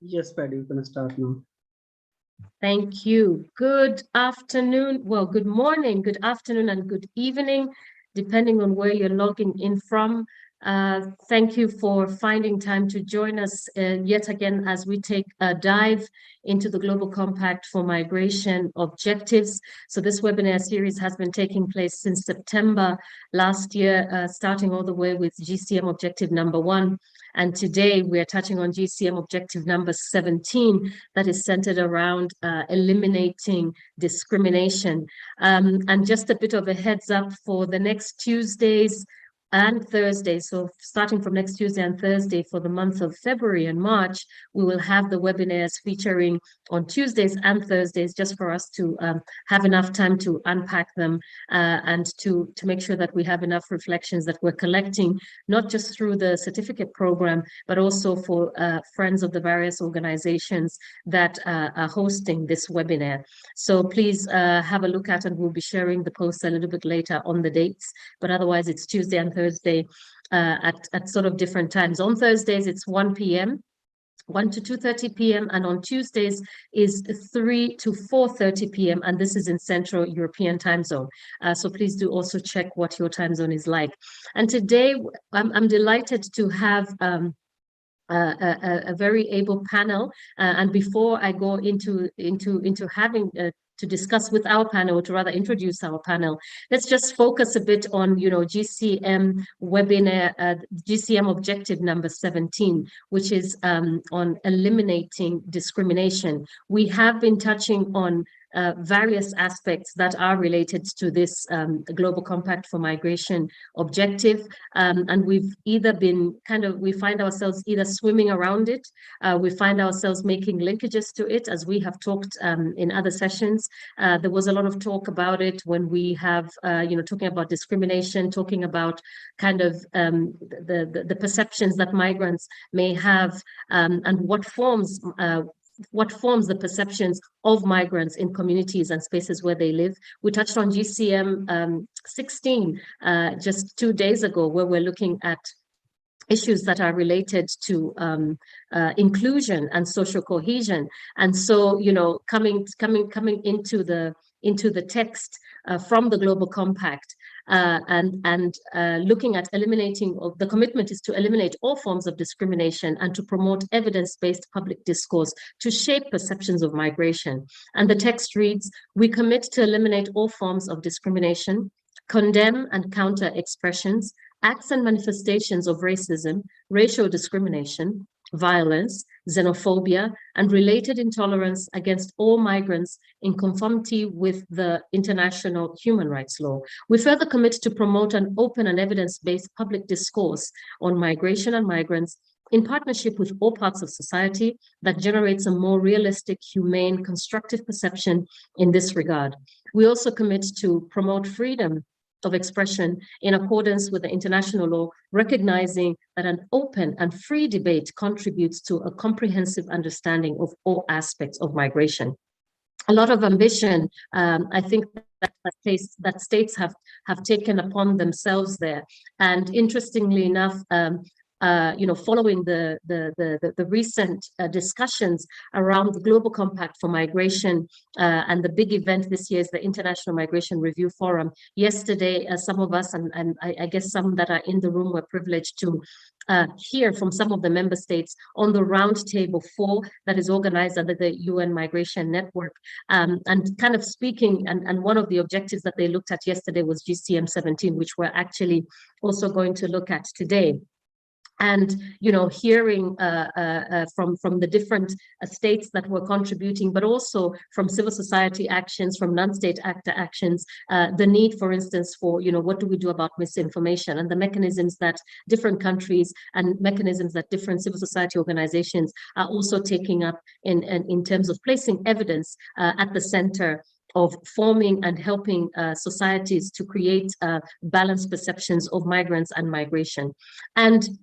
Yes, Patty, you can start now. Thank you. Good afternoon. Well, good morning, good afternoon, and good evening, depending on where you're logging in from. Thank you for finding time to join us yet again as we take a dive into the Global Compact for Migration objectives. So this webinar series has been taking place since September last year, starting all the way with GCM objective number 1. And today we're touching on GCM objective number 17, that is centered around eliminating discrimination. And just a bit of a heads up for the next Tuesdays and Thursdays. So starting from next Tuesday and Thursday for the month of February and March, we will have the webinars featuring on Tuesdays and Thursdays, just for us to have enough time to unpack them and to make sure that we have enough reflections that we're collecting, not just through the certificate program, but also for friends of the various organizations that are hosting this webinar. So please have a look at, and we'll be sharing the posts a little bit later on the dates, but otherwise it's Tuesday and Thursday at sort of different times. On Thursdays, it's 1 p.m. 1 to 2:30 p.m. and on Tuesdays is 3 to 4:30 p.m. and this is in Central European time zone. So please do also check what your time zone is like. And today I'm delighted to have a very able panel. And before I go into having to discuss with our panel, to rather introduce our panel, let's just focus a bit on, GCM webinar, GCM objective number 17, which is on eliminating discrimination. We have been touching on various aspects that are related to this Global Compact for Migration objective. And we've either been we find ourselves either swimming around it, we find ourselves making linkages to it, as we have talked in other sessions. There was a lot of talk about it when we have, talking about discrimination, talking about the perceptions that migrants may have, and what forms the perceptions of migrants in communities and spaces where they live. We touched on GCM 16 just 2 days ago, where we're looking at issues that are related to inclusion and social cohesion. And so, coming into the text from the Global Compact, and looking at eliminating, the commitment is to eliminate all forms of discrimination and to promote evidence-based public discourse to shape perceptions of migration. And the text reads, "We commit to eliminate all forms of discrimination, condemn and counter expressions, acts and manifestations of racism, racial discrimination, violence, xenophobia, and related intolerance against all migrants in conformity with the international human rights law. We further commit to promote an open and evidence-based public discourse on migration and migrants in partnership with all parts of society that generates a more realistic, humane, constructive perception in this regard. We also commit to promote freedom of expression in accordance with the international law, recognizing that an open and free debate contributes to a comprehensive understanding of all aspects of migration." A lot of ambition, I think, that states have taken upon themselves there. And interestingly enough, following the recent discussions around the Global Compact for Migration, and the big event this year is the International Migration Review Forum. Yesterday, some of us, and I guess some that are in the room, were privileged to hear from some of the member states on the Roundtable 4 that is organized under the UN Migration Network, and kind of speaking, and one of the objectives that they looked at yesterday was GCM 17, which we're actually also going to look at today. And hearing from the different states that were contributing, but also from civil society actions, from non-state actor actions, the need, for instance, for what do we do about misinformation, and the mechanisms that different countries and mechanisms that different civil society organizations are also taking up in terms of placing evidence at the center of forming and helping societies to create balanced perceptions of migrants and migration. And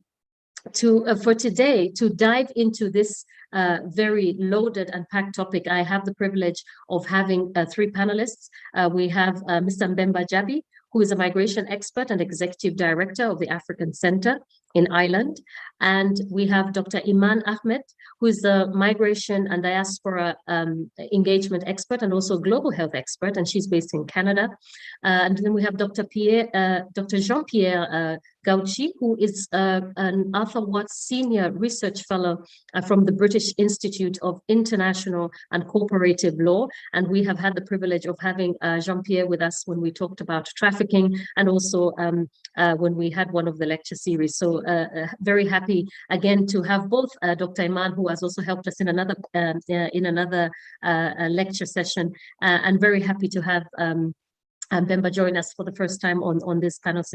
for today, to dive into this very loaded and packed topic, I have the privilege of having 3 panelists. We have Mr. Mbemba Jabi, who is a migration expert and executive director of the African Center in Ireland. And we have Dr. Iman Ahmed, who is the migration and diaspora engagement expert and also global health expert, and she's based in Canada. And then we have Dr. Jean-Pierre Gauci, who is an Arthur Watts Senior Research Fellow from the British Institute of International and Cooperative Law. And we have had the privilege of having Jean-Pierre with us when we talked about trafficking, and also when we had one of the lecture series. So very happy again to have both Dr. Iman, who has also helped us in another lecture session, and very happy to have Bemba join us for the first time on this kind of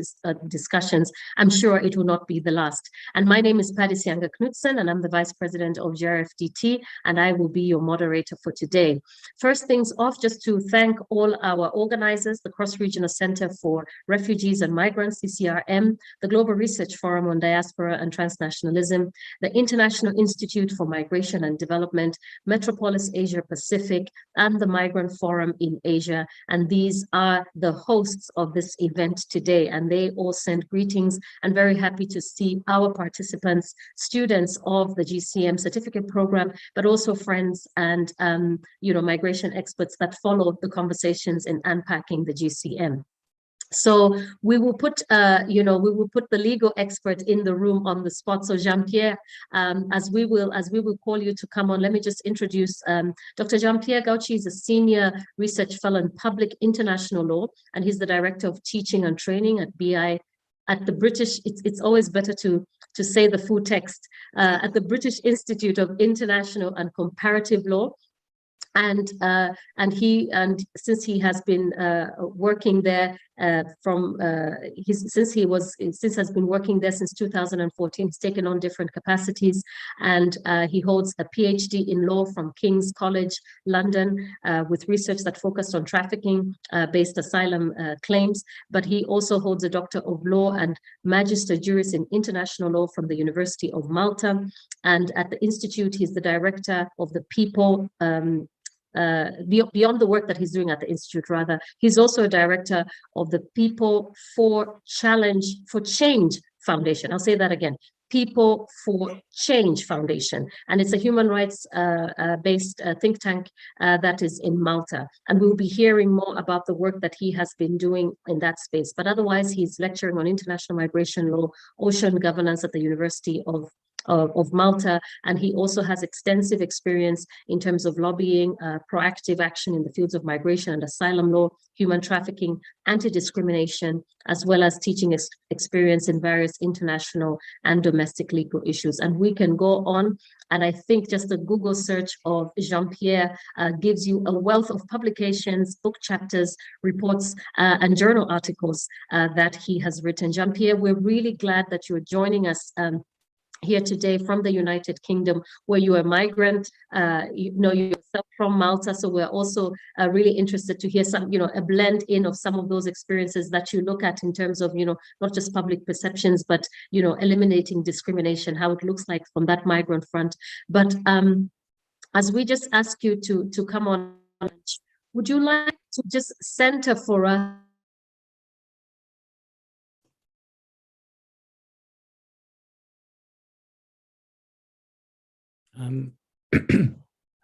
discussions. I'm sure it will not be the last. And my name is Paddy Sianga Knudsen, and I'm the Vice President of GRFDT, and I will be your moderator for today. First things off, just to thank all our organizers, the Cross-Regional Center for Refugees and Migrants, CCRM, the Global Research Forum on Diaspora and Transnationalism, the International Institute for Migration and Development, Metropolis Asia Pacific, and the Migrant Forum in Asia. And these are the hosts of this event today, and they all send greetings, and very happy to see our participants, students of the GCM certificate program, but also friends and migration experts that follow the conversations in unpacking the GCM. So we will put, the legal expert in the room on the spot. So Jean-Pierre, as we will call you to come on, let me just introduce Dr. Jean-Pierre Gauci is a senior research fellow in public international law, and he's the director of teaching and training at BI at the British. It's always better to say the full text at the British Institute of International and Comparative Law. And since he has been working there since has been working there since 2014, he's taken on different capacities, and he holds a PhD in law from King's College London with research that focused on trafficking based asylum claims. But he also holds a Doctor of Law and Magister Juris in International Law from the University of Malta, and at the Institute he's the director of the People. Beyond the work that he's doing at the Institute, he's also a director of the People for Change Foundation. I'll say that again, People for Change Foundation. And it's a human rights based think tank that is in Malta. And we'll be hearing more about the work that he has been doing in that space. But otherwise, he's lecturing on international migration law, ocean governance at the University of Malta, and he also has extensive experience in terms of lobbying, proactive action in the fields of migration and asylum law, human trafficking, anti-discrimination, as well as teaching experience in various international and domestic legal issues. And we can go on, and I think just a Google search of Jean-Pierre gives you a wealth of publications, book chapters, reports, and journal articles that he has written. Jean-Pierre, we're really glad that you're joining us here today from the United Kingdom, where you are a migrant, you know yourself from Malta. So we're also really interested to hear some, a blend in of some of those experiences that you look at in terms of, not just public perceptions, but, eliminating discrimination, how it looks like from that migrant front. But as we just ask you to come on, would you like to just center for us?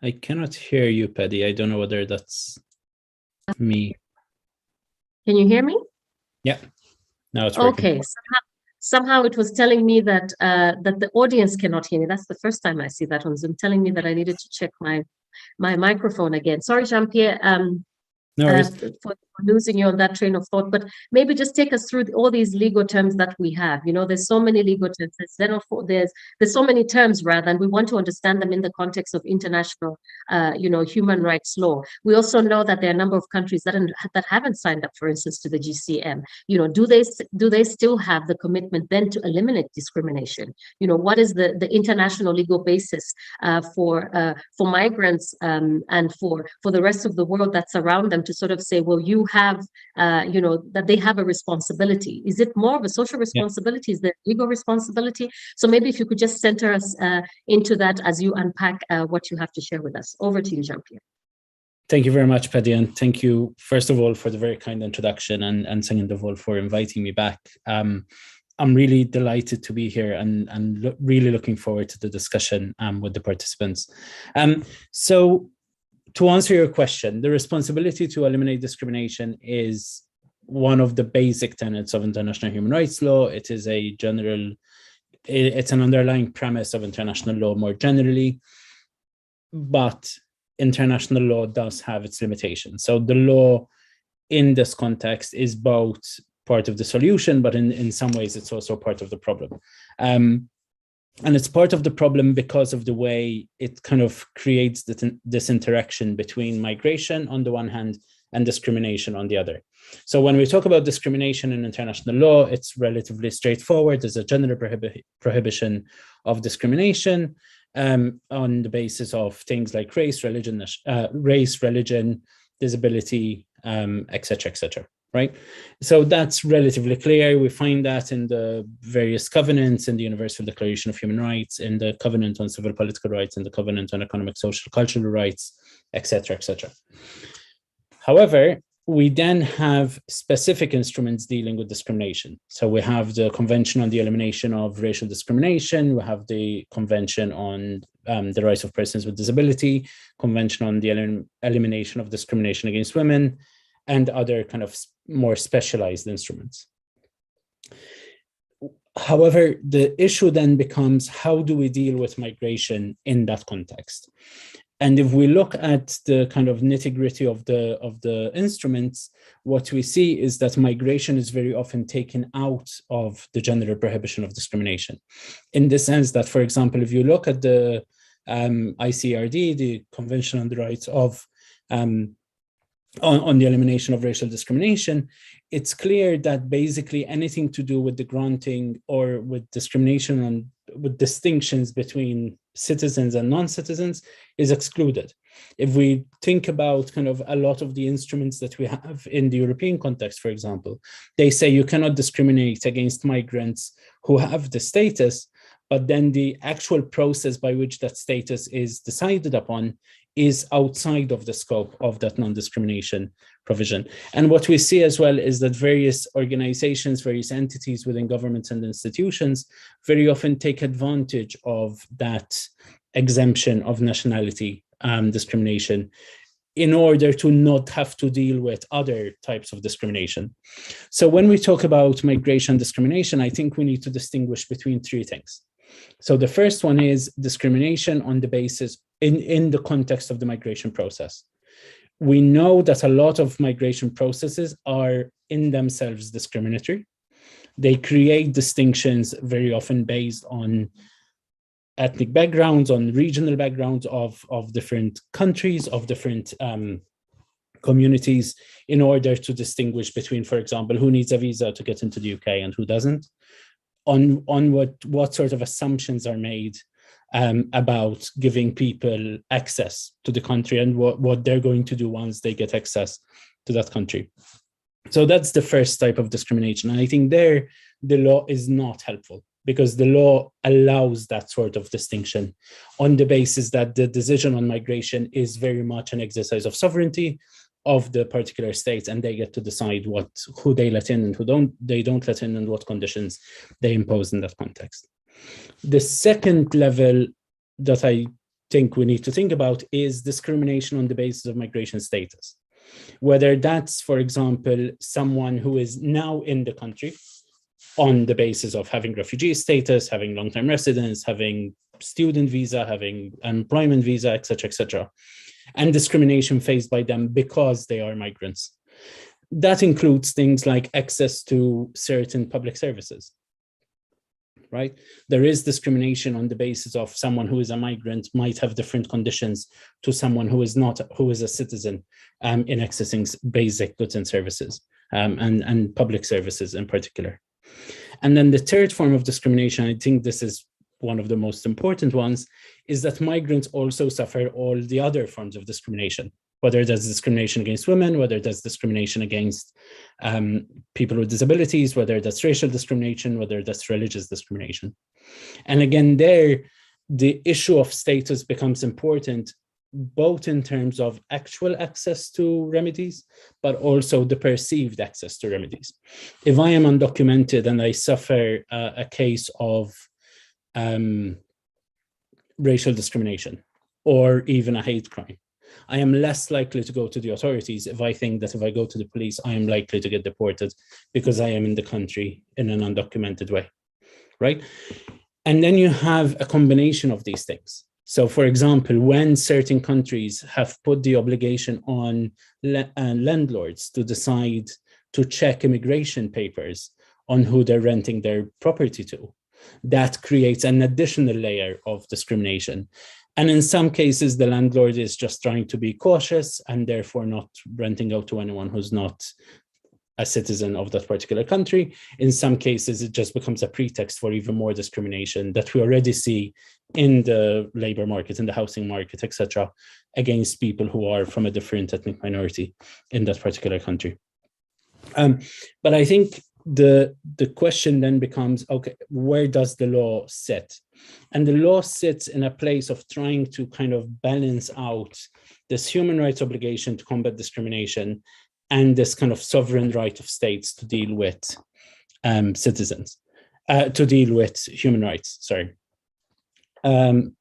I cannot hear you, Paddy. I don't know whether that's me. Can you hear me? Yeah, now it's working. Okay, somehow it was telling me that that the audience cannot hear me. That's the first time I see that on Zoom, telling me that I needed to check my microphone again. Sorry, Jean-Pierre. No worries. For losing you on that train of thought, but maybe just take us through all these legal terms that we have. There's so many legal terms. There's so many terms rather, and we want to understand them in the context of international, human rights law. We also know that there are a number of countries that haven't signed up, for instance, to the GCM. Do they still have the commitment then to eliminate discrimination? What is the international legal basis for migrants and for the rest of the world that's around them to sort of say, well, you have, that they have a responsibility. Is it more of a social responsibility? Is there legal responsibility? So maybe if you could just center us into that as you unpack what you have to share with us. Over to you, Jean-Pierre. Thank you very much, Paddy, and thank you, first of all, for the very kind introduction, and second of all, for inviting me back. I'm really delighted to be here and really looking forward to the discussion with the participants. So to answer your question, the responsibility to eliminate discrimination is one of the basic tenets of international human rights law. It is it's an underlying premise of international law more generally, but international law does have its limitations. So the law in this context is both part of the solution, but in some ways it's also part of the problem. And it's part of the problem because of the way it kind of creates this interaction between migration on the one hand and discrimination on the other. So when we talk about discrimination in international law, it's relatively straightforward. There's a general prohibition of discrimination on the basis of things like race, religion, disability, etc., etc. Right? So that's relatively clear. We find that in the various covenants, in the Universal Declaration of Human Rights, in the Covenant on Civil Political Rights, in the Covenant on Economic, Social, Cultural Rights, etc., etc. However, we then have specific instruments dealing with discrimination. So we have the Convention on the Elimination of Racial Discrimination, we have the Convention on the Rights of Persons with Disability, Convention on the Elimination of Discrimination Against Women, and other kind of more specialized instruments. However, the issue then becomes, how do we deal with migration in that context? And if we look at the kind of nitty-gritty of the instruments, what we see is that migration is very often taken out of the general prohibition of discrimination. In the sense that, for example, if you look at the ICRD, the Convention on the Rights of on the elimination of racial discrimination, it's clear that basically anything to do with the granting or with discrimination with distinctions between citizens and non-citizens is excluded. If we think about kind of a lot of the instruments that we have in the European context, for example, they say you cannot discriminate against migrants who have the status, but then the actual process by which that status is decided upon is outside of the scope of that non-discrimination provision. And what we see as well is that various organizations, various entities within governments and institutions very often take advantage of that exemption of nationality discrimination in order to not have to deal with other types of discrimination. So when we talk about migration discrimination, I think we need to distinguish between three things. So the first one is discrimination on the basis in the context of the migration process. We know that a lot of migration processes are in themselves discriminatory. They create distinctions very often based on ethnic backgrounds, on regional backgrounds of different countries, of different communities, in order to distinguish between, for example, who needs a visa to get into the UK and who doesn't, on what sort of assumptions are made about giving people access to the country and what they're going to do once they get access to that country. So that's the first type of discrimination. And I think there, the law is not helpful because the law allows that sort of distinction on the basis that the decision on migration is very much an exercise of sovereignty of the particular states, and they get to decide who they let in and who they don't let in and what conditions they impose in that context. The second level that I think we need to think about is discrimination on the basis of migration status. Whether that's, for example, someone who is now in the country on the basis of having refugee status, having long-term residence, having student visa, having employment visa, etc., and discrimination faced by them because they are migrants. That includes things like access to certain public services, right? There is discrimination on the basis of someone who is a migrant might have different conditions to someone who is not, who is a citizen in accessing basic goods and services and public services in particular. And then the third form of discrimination, I think this is one of the most important ones, is that migrants also suffer all the other forms of discrimination, whether that's discrimination against women, whether that's discrimination against people with disabilities, whether that's racial discrimination, whether that's religious discrimination. And again, there, the issue of status becomes important both in terms of actual access to remedies, but also the perceived access to remedies. If I am undocumented and I suffer a case of racial discrimination or even a hate crime, I am less likely to go to the authorities if I think that if I go to the police, I am likely to get deported because I am in the country in an undocumented way, right? And then you have a combination of these things. So, for example, when certain countries have put the obligation on landlords to decide to check immigration papers on who they're renting their property to, that creates an additional layer of discrimination. And in some cases, the landlord is just trying to be cautious and therefore not renting out to anyone who's not a citizen of that particular country. In some cases, it just becomes a pretext for even more discrimination that we already see in the labor market, in the housing market, etc., against people who are from a different ethnic minority in that particular country. But I think the question then becomes, okay, where does the law sit? And the law sits in a place of trying to kind of balance out this human rights obligation to combat discrimination and this kind of sovereign right of states to deal with citizens, to deal with human rights, the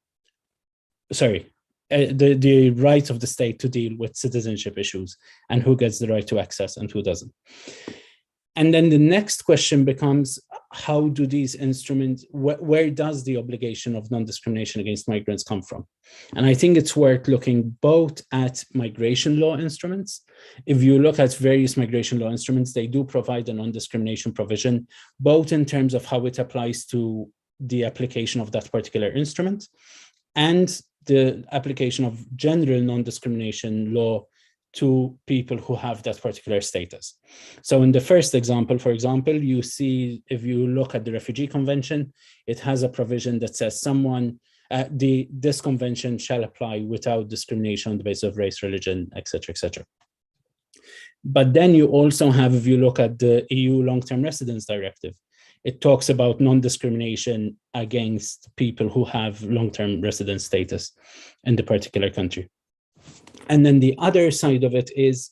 right of the state to deal with citizenship issues and who gets the right to access and who doesn't. And then the next question becomes, how do these instruments, where does the obligation of non-discrimination against migrants come from? And I think it's worth looking both at migration law instruments. If you look at various migration law instruments, they do provide a non-discrimination provision, both in terms of how it applies to the application of that particular instrument and the application of general non-discrimination law to people who have that particular status. So in the first example, for example, you see, if you look at the Refugee Convention, it has a provision that says this convention shall apply without discrimination on the basis of race, religion, etc., etc. But then you also have, if you look at the EU Long-Term Residence Directive, it talks about non-discrimination against people who have long-term residence status in the particular country. And then the other side of it is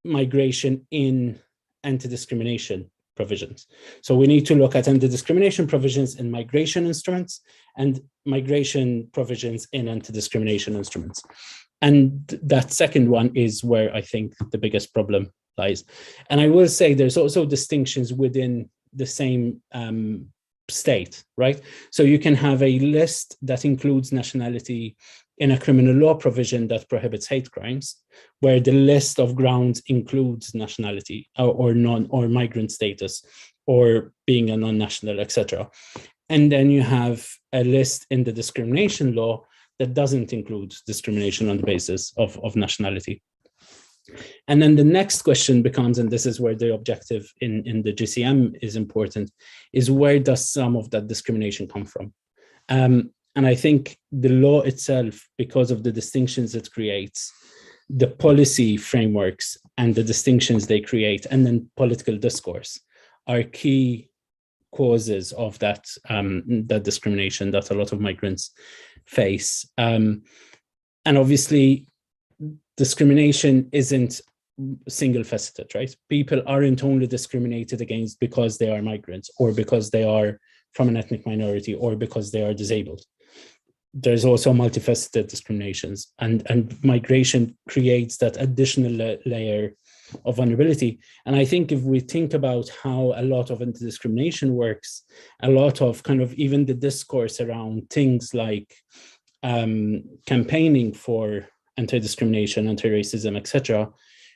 migration in anti-discrimination provisions. So we need to look at anti-discrimination provisions in migration instruments and migration provisions in anti-discrimination instruments. And that second one is where I think the biggest problem lies. And I will say there's also distinctions within the same state, right? So you can have a list that includes nationality in a criminal law provision that prohibits hate crimes, where the list of grounds includes nationality or migrant status or being a non-national, etc. And then you have a list in the discrimination law that doesn't include discrimination on the basis of nationality. And then the next question becomes, and this is where the objective in the GCM is important, is where does some of that discrimination come from? And I think the law itself, because of the distinctions it creates, the policy frameworks and the distinctions they create, and then political discourse are key causes of that, that discrimination that a lot of migrants face. And obviously, discrimination isn't single-faceted, right? People aren't only discriminated against because they are migrants or because they are from an ethnic minority or because they are disabled. There's also multifaceted discriminations, and migration creates that additional layer of vulnerability. And I think if we think about how a lot of anti-discrimination works, a lot of kind of even the discourse around things like campaigning for anti-discrimination, anti-racism, etc.,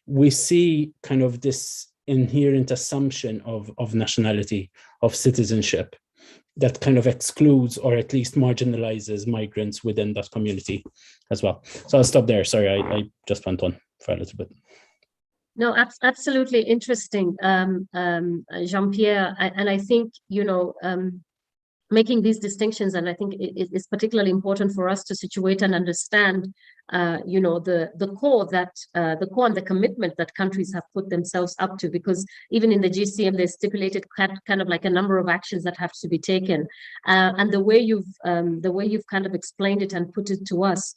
we see kind of this inherent assumption of nationality, of citizenship, that kind of excludes or at least marginalizes migrants within that community as well. So I'll stop there. Sorry, I just went on for a little bit. No, absolutely interesting, Jean-Pierre. And I think, making these distinctions, and I think it's particularly important for us to situate and understand the core and the commitment that countries have put themselves up to, because even in the GCM, there's stipulated kind of like a number of actions that have to be taken. And the way you've kind of explained it and put it to us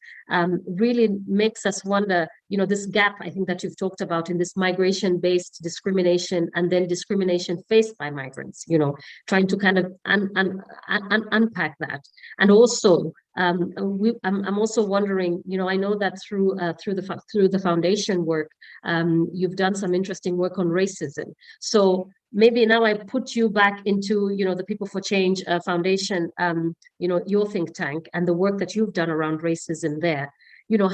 really makes us wonder, this gap, I think, that you've talked about in this migration-based discrimination and then discrimination faced by migrants, trying to kind of unpack that. And also, I'm also wondering, I know that through the foundation work, you've done some interesting work on racism. So maybe now I put you back into, the People for Change Foundation, your think tank, and the work that you've done around racism there.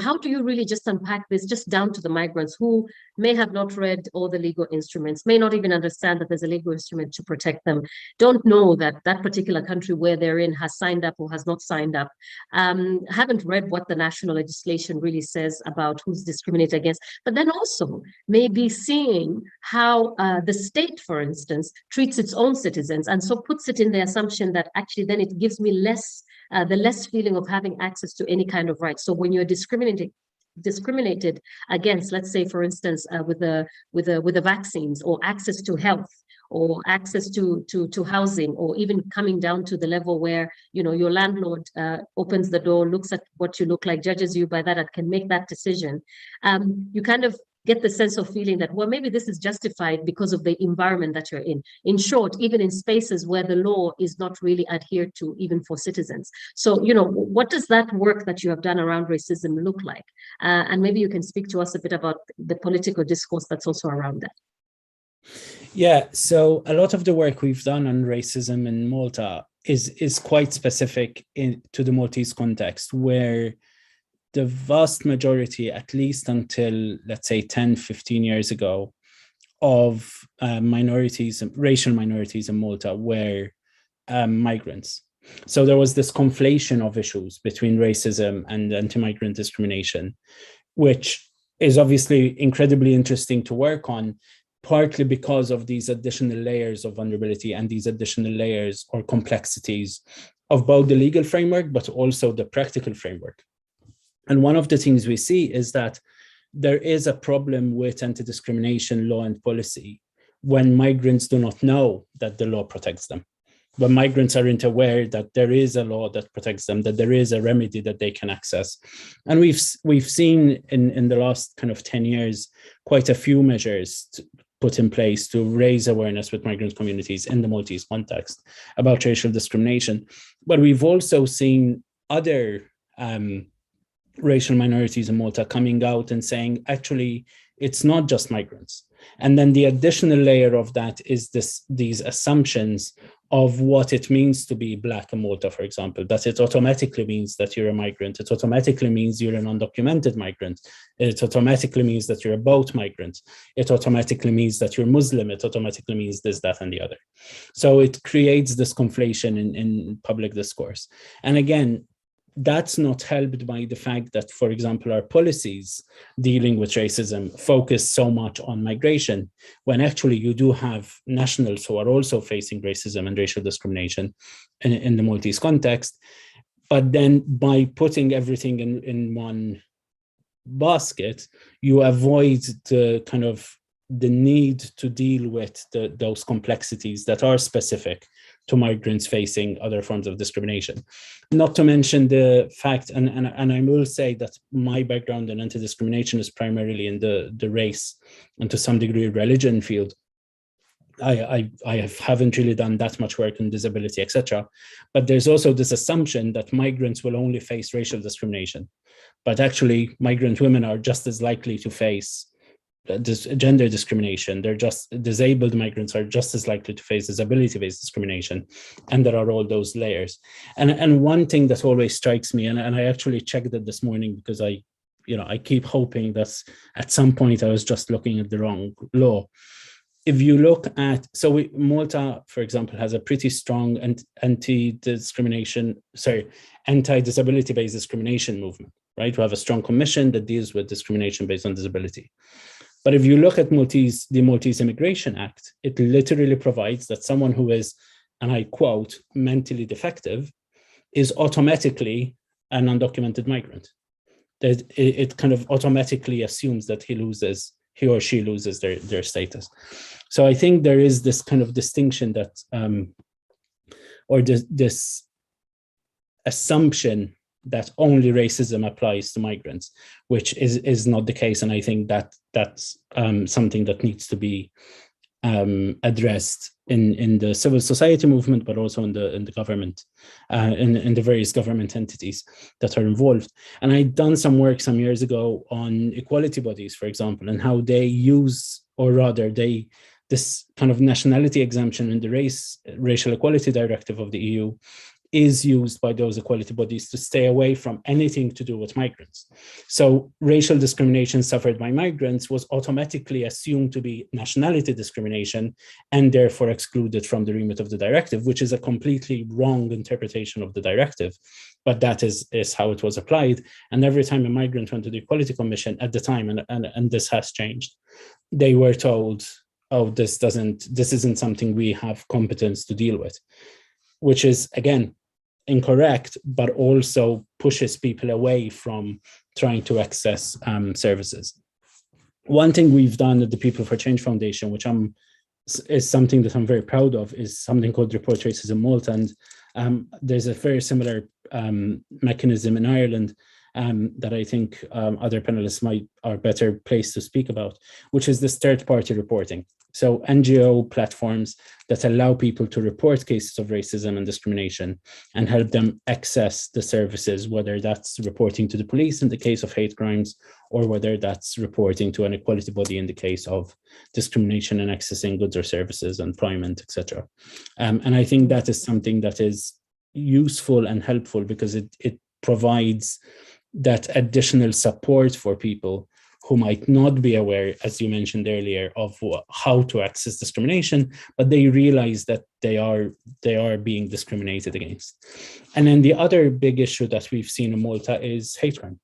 How do you really just unpack this just down to the migrants who may have not read all the legal instruments, may not even understand that there's a legal instrument to protect them, don't know that that particular country where they're in has signed up or has not signed up, haven't read what the national legislation really says about who's discriminated against, but then also maybe seeing how the state, for instance, treats its own citizens, and so puts it in the assumption that actually then it gives me the less feeling of having access to any kind of rights. So when you're discriminated against, let's say, for instance, with the vaccines, or access to health, or access to housing, or even coming down to the level where your landlord opens the door, looks at what you look like, judges you by that, and can make that decision, you kind of get the sense of feeling that, well, maybe this is justified because of the environment that you're in. In short, even in spaces where the law is not really adhered to, even for citizens. So, what does that work that you have done around racism look like? And maybe you can speak to us a bit about the political discourse that's also around that. Yeah, so a lot of the work we've done on racism in Malta is quite specific to the Maltese context, where the vast majority, at least until, let's say, 10, 15 years ago, of racial minorities in Malta were migrants. So there was this conflation of issues between racism and anti-migrant discrimination, which is obviously incredibly interesting to work on, partly because of these additional layers of vulnerability and these additional layers or complexities of both the legal framework, but also the practical framework. And one of the things we see is that there is a problem with anti-discrimination law and policy when migrants do not know that the law protects them. When migrants aren't aware that there is a law that protects them, that there is a remedy that they can access. And we've seen in the last kind of 10 years, quite a few measures put in place to raise awareness with migrant communities in the Maltese context about racial discrimination. But we've also seen other racial minorities in Malta coming out and saying, actually, it's not just migrants. And then the additional layer of that is these assumptions of what it means to be Black in Malta, for example, that it automatically means that you're a migrant. It automatically means you're an undocumented migrant. It automatically means that you're a boat migrant. It automatically means that you're Muslim. It automatically means this, that, and the other. So it creates this conflation in public discourse. And again, that's not helped by the fact that, for example, our policies dealing with racism focus so much on migration, when actually you do have nationals who are also facing racism and racial discrimination in the Maltese context. But then by putting everything in one basket, you avoid the need to deal with those complexities that are specific to migrants facing other forms of discrimination. Not to mention the fact, and I will say that my background in anti-discrimination is primarily in the race and to some degree religion field. I haven't really done that much work on disability, etc. But there's also this assumption that migrants will only face racial discrimination. But actually, migrant women are just as likely to face gender discrimination. They're just disabled migrants are just as likely to face disability-based discrimination, and there are all those layers. And one thing that always strikes me, and I actually checked it this morning because I keep hoping that at some point I was just looking at the wrong law. If you look at, Malta, for example, has a pretty strong anti-disability-based discrimination movement, right? We have a strong commission that deals with discrimination based on disability. But if you look at the Maltese Immigration Act, it literally provides that someone who is, and I quote, mentally defective is automatically an undocumented migrant. that it kind of automatically assumes that he or she loses their status. So I think there is this kind of distinction that, or this assumption that only racism applies to migrants, which is not the case. And I think that's something that needs to be addressed in the civil society movement, but also in the government, in the various government entities that are involved. And I'd done some work some years ago on equality bodies, for example, and how they use, or rather this kind of nationality exemption in the racial equality directive of the EU is used by those equality bodies to stay away from anything to do with migrants. So racial discrimination suffered by migrants was automatically assumed to be nationality discrimination and therefore excluded from the remit of the directive, which is a completely wrong interpretation of the directive. But that is how it was applied. And every time a migrant went to the Equality Commission at the time, and this has changed, they were told, oh, this isn't something we have competence to deal with, which is, again, incorrect, but also pushes people away from trying to access services. One thing we've done at the People for Change Foundation, which is something that I'm very proud of, is something called Report Racism Malta. And there's a very similar mechanism in Ireland that I think other panelists are better placed to speak about, which is this third-party reporting. So NGO platforms that allow people to report cases of racism and discrimination and help them access the services, whether that's reporting to the police in the case of hate crimes, or whether that's reporting to an equality body in the case of discrimination and accessing goods or services, employment, etc. And I think that is something that is useful and helpful because it provides that additional support for people who might not be aware, as you mentioned earlier, of how to access discrimination, but they realize that they are being discriminated against. And then the other big issue that we've seen in Malta is hate crime.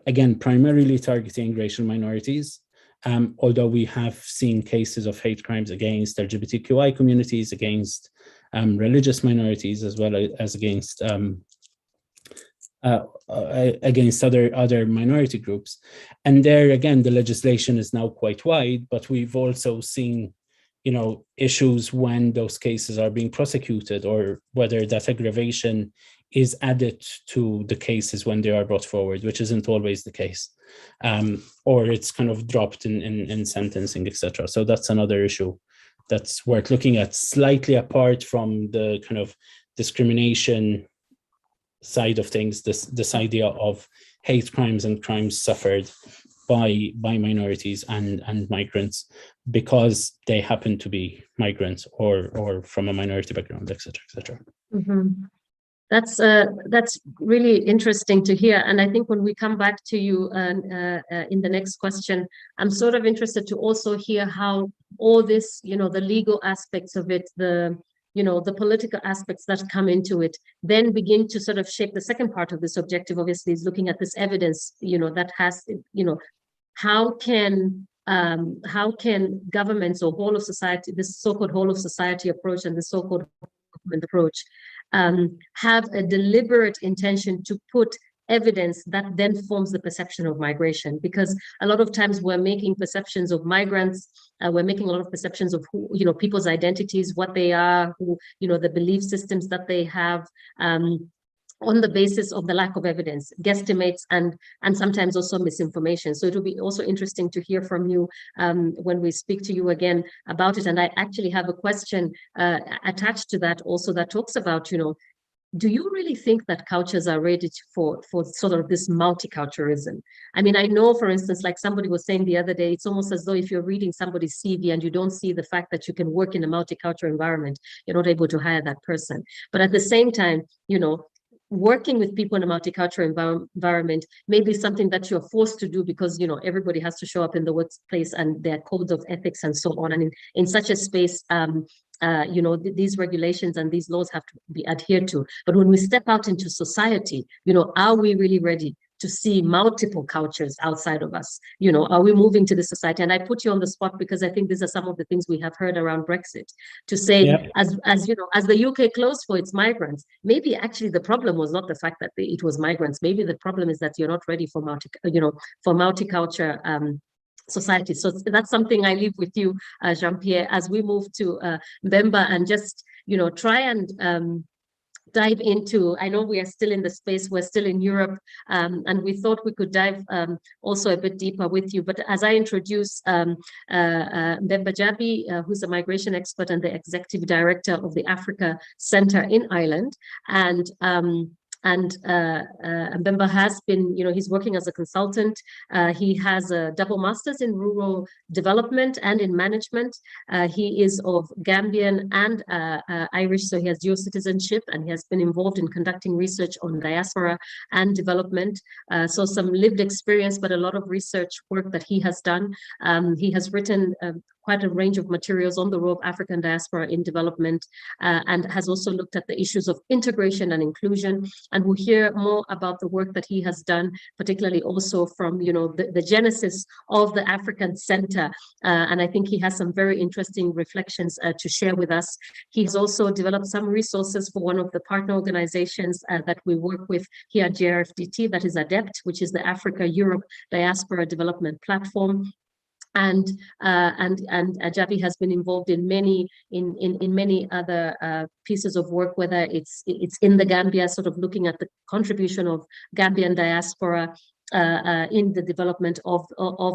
Again, primarily targeting racial minorities, although we have seen cases of hate crimes against LGBTQI communities, against religious minorities, as well as against other minority groups. And there again, the legislation is now quite wide, but we've also seen, issues when those cases are being prosecuted, or whether that aggravation is added to the cases when they are brought forward, which isn't always the case, or it's kind of dropped in sentencing, etc. So that's another issue that's worth looking at, slightly apart from the kind of discrimination side of things, this idea of hate crimes and crimes suffered by minorities and migrants because they happen to be migrants or from a minority background, etc., etc. Mm-hmm. That's really interesting to hear. And I think when we come back to you in the next question, I'm sort of interested to also hear how all this, the legal aspects of it, the political aspects that come into it, then begin to sort of shape the second part of this objective, obviously, is looking at this evidence, that has, how can governments or whole of society, this so-called whole of society approach and the so-called government approach, have a deliberate intention to put evidence that then forms the perception of migration, because a lot of times we're making perceptions of migrants, we're making a lot of perceptions of who, people's identities, what they are, who, the belief systems that they have, on the basis of the lack of evidence, guesstimates, and sometimes also misinformation. So it will be also interesting to hear from you when we speak to you again about it. And I actually have a question attached to that also that talks about, do you really think that cultures are ready for sort of this multiculturalism? I mean, I know, for instance, like somebody was saying the other day, it's almost as though if you're reading somebody's CV and you don't see the fact that you can work in a multicultural environment, you're not able to hire that person. But at the same time, working with people in a multicultural environment may be something that you're forced to do because, everybody has to show up in the workplace and their codes of ethics and so on. And in such a space, these regulations and these laws have to be adhered to. But when we step out into society, are we really ready to see multiple cultures outside of us? You know, are we moving to the society? And I put you on the spot because I think these are some of the things we have heard around Brexit, to say, as you know, as the UK closed for its migrants, maybe actually the problem was not the fact that it was migrants. Maybe the problem is that you're not ready for multicultural society. So that's something I leave with you, Jean-Pierre, as we move to Mbemba, and just, you know, try and dive into, I know we are still in the space, we're still in Europe, and we thought we could dive also a bit deeper with you. But as I introduce Mbemba Jabi, who's a migration expert and the executive director of the Africa Center in Ireland, and Mbemba has been, you know, he's working as a consultant. He has a double master's in rural development and in management. He is of Gambian and Irish, so he has dual citizenship, and he has been involved in conducting research on diaspora and development. So some lived experience, but a lot of research work that he has done. He has written quite a range of materials on the role of African diaspora in development, and has also looked at the issues of integration and inclusion. And we'll hear more about the work that he has done, particularly also from, you know, the genesis of the African Center. And I think he has some very interesting reflections to share with us. He has also developed some resources for one of the partner organizations that we work with here at JRFDT, that is ADEPT, which is the Africa Europe Diaspora Development Platform. And Jabi has been involved in many other pieces of work, whether it's in the Gambia, sort of looking at the contribution of Gambian diaspora in the development of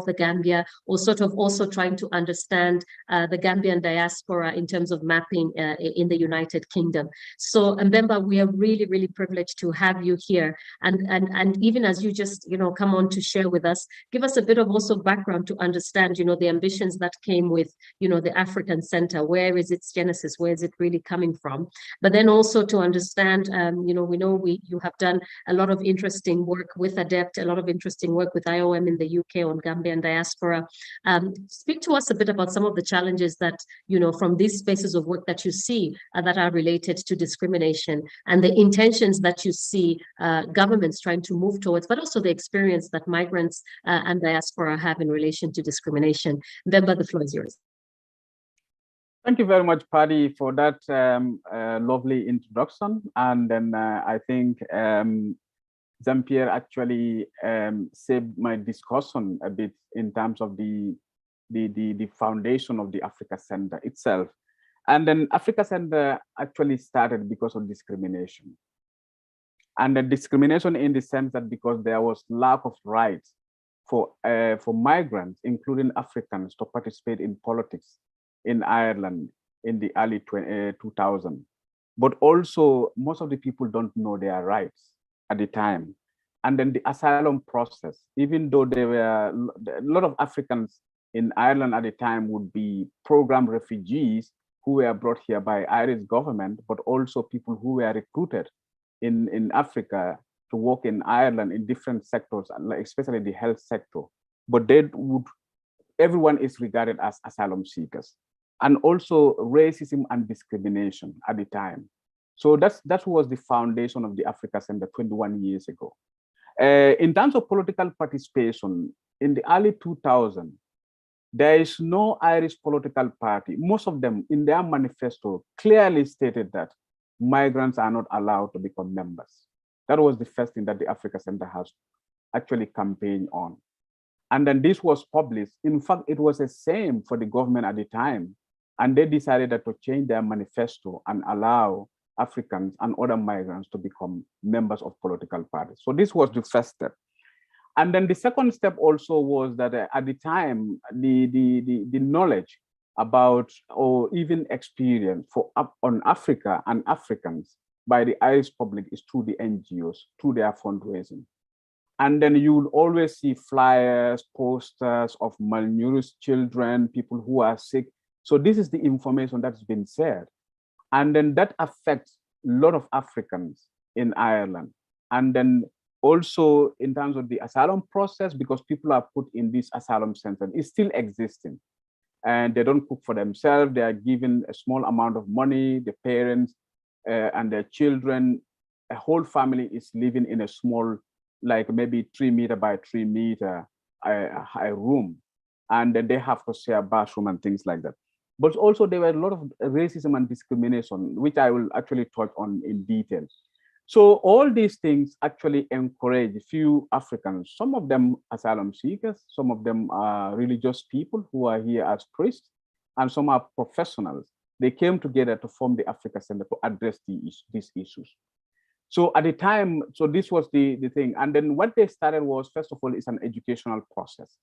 the Gambia, or sort of also trying to understand the Gambian diaspora in terms of mapping in the United Kingdom. So Mbemba, we are really, really privileged to have you here. And even as you just, you know, come on to share with us, give us a bit of also background to understand, you know, the ambitions that came with, you know, the African Center. Where is its genesis? Where is it really coming from? But then also to understand, you know, we know you have done a lot of interesting work with ADEPT, a lot of interesting work with IOM in the UK on Gambian diaspora. Speak to us a bit about some of the challenges that, you know, from these spaces of work that you see that are related to discrimination, and the intentions that you see governments trying to move towards, but also the experience that migrants and diaspora have in relation to discrimination. Mbemba, the floor is yours. Thank you very much, Paddy, for that lovely introduction. And then I think Jean-Pierre actually saved my discussion a bit in terms of the foundation of the Africa Center itself. And then Africa Center actually started because of discrimination. And the discrimination in the sense that because there was lack of rights for migrants, including Africans, to participate in politics in Ireland in the early 2000s. But also, most of the people don't know their rights at the time. And then the asylum process, even though there were a lot of Africans in Ireland at the time would be program refugees who were brought here by Irish government, but also people who were recruited in Africa to work in Ireland in different sectors, especially the health sector. But everyone is regarded as asylum seekers. And also racism and discrimination at the time. So that was the foundation of the Africa Center 21 years ago. In terms of political participation, in the early 2000s, there is no Irish political party. Most of them in their manifesto clearly stated that migrants are not allowed to become members. That was the first thing that the Africa Center has actually campaigned on. And then this was published. In fact, it was the same for the government at the time. And they decided to change their manifesto and allow Africans and other migrants to become members of political parties. So this was the first step. And then the second step also was that at the time, the knowledge about, or even experience on Africa and Africans by the Irish public is through the NGOs, through their fundraising. And then you will always see flyers, posters of malnourished children, people who are sick. So this is the information that's been shared. And then that affects a lot of Africans in Ireland. And then also in terms of the asylum process, because people are put in this asylum center, it's still existing. And they don't cook for themselves. They are given a small amount of money, the parents and their children, a whole family is living in a small like maybe 3 meter by 3 meter a room, and then they have to share bathroom and things like that. But also there were a lot of racism and discrimination, which I will actually touch on in detail. So all these things actually encourage few Africans, some of them asylum seekers, some of them are religious people who are here as priests, and some are professionals. They came together to form the Africa Center to address these issues. So at the time, so this was the thing. And then what they started was, first of all, it's an educational process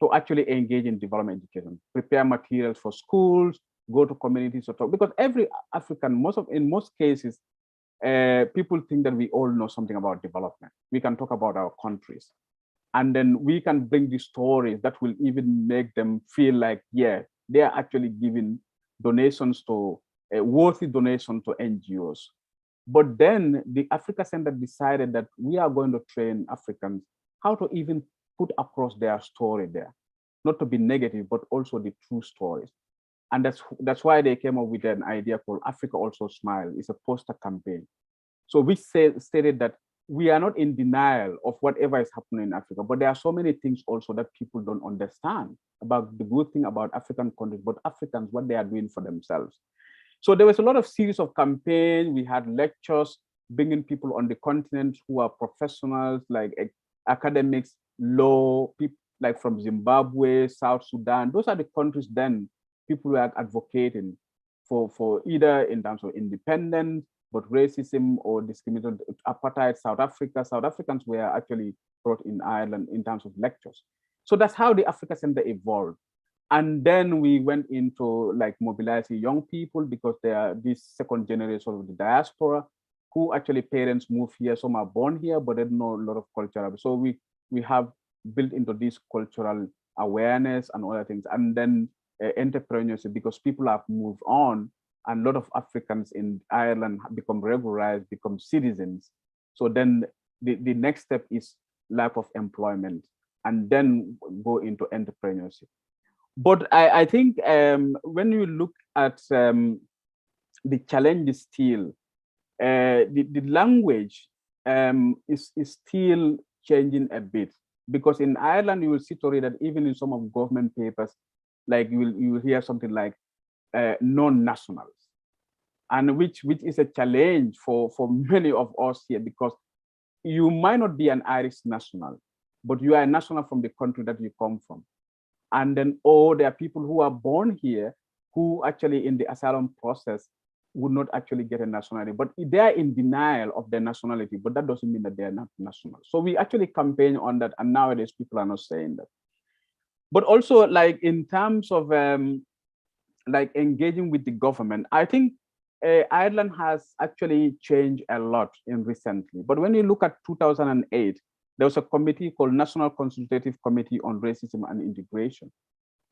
to actually engage in development education, prepare materials for schools, go to communities, or talk, because every African, in most cases, people think that we all know something about development. We can talk about our countries, and then we can bring the stories that will even make them feel like, yeah, they are actually giving donations to worthy donation to NGOs. But then the Africa Center decided that we are going to train Africans how to even put across their story there, not to be negative, but also the true stories. And that's why they came up with an idea called Africa Also Smile. It's a poster campaign. So we stated that we are not in denial of whatever is happening in Africa, but there are so many things also that people don't understand about the good thing about African countries, but Africans, what they are doing for themselves. So there was a lot of series of campaigns. We had lectures, bringing people on the continent who are professionals, like academics, law, people like from Zimbabwe, South Sudan. Those are the countries then people were advocating for either in terms of independence, but racism or discrimination, apartheid, South Africa. South Africans were actually brought in Ireland in terms of lectures. So that's how the Africa Center evolved. And then we went into like mobilizing young people, because they are this second generation of the diaspora, who actually parents move here. Some are born here, but they don't know a lot of culture. So we have built into this cultural awareness and other things. And then entrepreneurship, because people have moved on, and a lot of Africans in Ireland have become regularized, become citizens. So then the next step is lack of employment, and then go into entrepreneurship. But I think when you look at the challenges still, the language is still changing a bit, because in Ireland you will see to read that even in some of government papers, like you will hear something like non-nationals, and which is a challenge for many of us here, because you might not be an Irish national, but you are a national from the country that you come from. And then, there are people who are born here who actually in the asylum process would not actually get a nationality, but they are in denial of their nationality, but that doesn't mean that they are not national. So we actually campaign on that, and nowadays people are not saying that. But also, like in terms of like engaging with the government, I think Ireland has actually changed a lot in recently. But when you look at 2008, there was a committee called National Consultative Committee on Racism and Integration.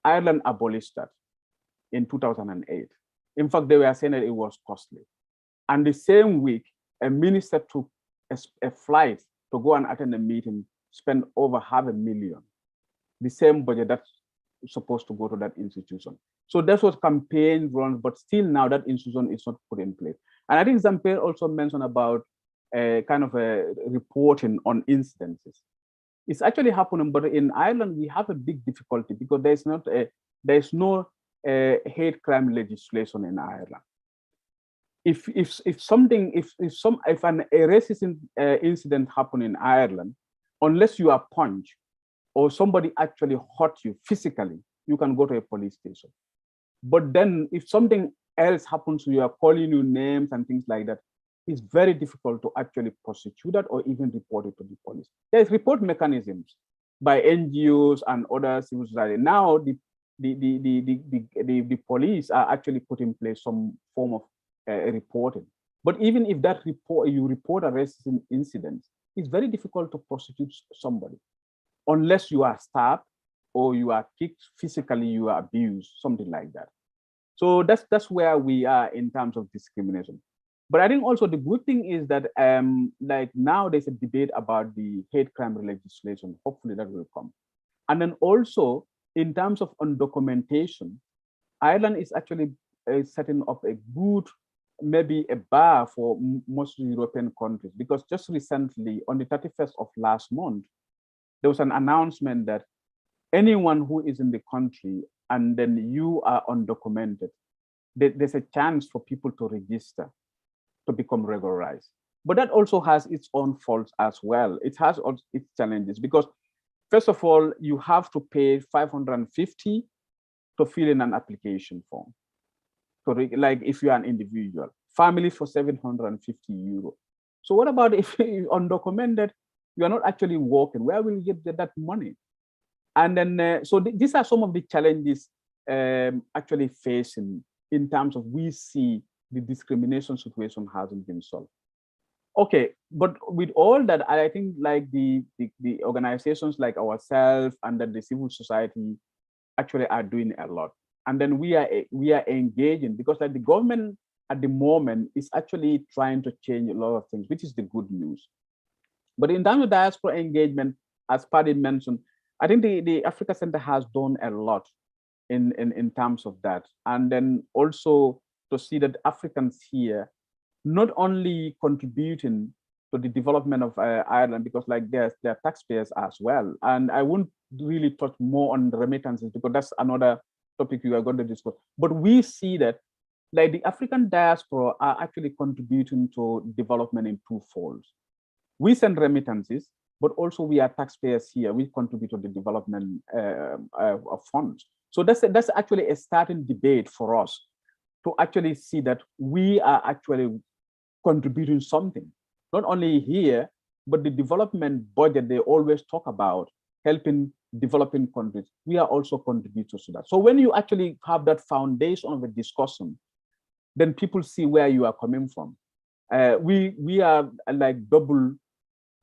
Ireland abolished that in 2008. In fact, they were saying that it was costly. And the same week, a minister took a flight to go and attend a meeting, spend over $500,000, the same budget that's supposed to go to that institution. So that was campaign run, but still now that institution is not put in place. And I think Zamper also mentioned about kind of a reporting on incidences. It's actually happening, but in Ireland we have a big difficulty, because there's no hate crime legislation in Ireland. If a racist incident happen in Ireland, unless you are punched or somebody actually hurt you physically, you can go to a police station. But then if something else happens to you, are calling you names and things like that, it's very difficult to actually prosecute that or even report it to the police. There's report mechanisms by NGOs and other civil society. Now the police are actually put in place some form of reporting. But even if that you report a racist incident, it's very difficult to prosecute somebody unless you are stabbed or you are kicked physically, you are abused, something like that. So that's where we are in terms of discrimination. But I think also the good thing is that like now there's a debate about the hate crime legislation. Hopefully that will come. And then also in terms of undocumentation, Ireland is actually setting up a good maybe a bar for most European countries, because just recently, on the 31st of last month, there was an announcement that anyone who is in the country and then you are undocumented, there's a chance for people to register to become regularized. But that also has its own faults as well. It has also its challenges because, first of all, you have to pay 550 to fill in an application form. So like if you are an individual, family for 750 euro. So what about if you're undocumented, you are not actually working? Where will you get that money? And then, so these are some of the challenges actually facing in terms of we see the discrimination situation hasn't been solved. Okay, but with all that, I think like the organizations like ourselves and then the civil society actually are doing a lot. And then we are engaging because like the government at the moment is actually trying to change a lot of things, which is the good news. But in terms of diaspora engagement, as Paddy mentioned, I think the Africa Center has done a lot in terms of that. And then also to see that Africans here not only contributing to the development of Ireland, because like they're taxpayers as well. And I won't really touch more on the remittances because that's another topic we are going to discuss. But we see that like the African diaspora are actually contributing to development in two folds. We send remittances, but also we are taxpayers here. We contribute to the development of funds. So that's actually a starting debate for us to actually see that we are actually contributing something, not only here, but the development budget they always talk about, helping developing countries. We are also contributors to that. So when you actually have that foundation of a discussion, then people see where you are coming from. We are like double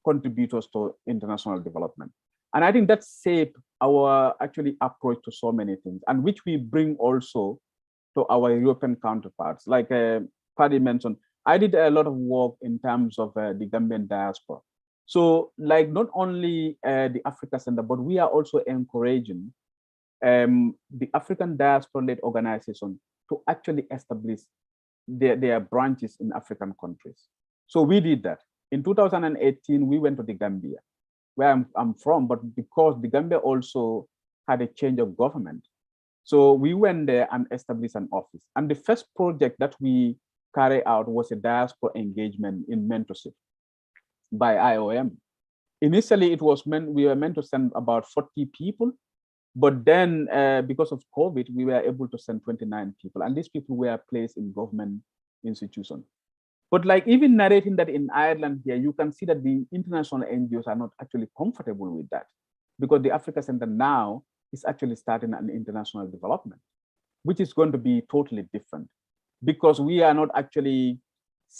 contributors to international development. And I think that shaped our actually approach to so many things, and which we bring also to our European counterparts. Like Paddy mentioned, I did a lot of work in terms of the Gambian diaspora. So like not only the Africa Center, but we are also encouraging the African diaspora-led organization to actually establish their branches in African countries. So we did that. In 2018, we went to the Gambia, where I'm from, but because the Gambia also had a change of government. So we went there and established an office. And the first project that we carried out was a diaspora engagement in mentorship by IOM. Initially, it was we were meant to send about 40 people, but then because of COVID, we were able to send 29 people. And these people were placed in government institutions. But like even narrating that in Ireland here, you can see that the international NGOs are not actually comfortable with that, because the Africa Center now is actually starting an international development, which is going to be totally different, because we are not actually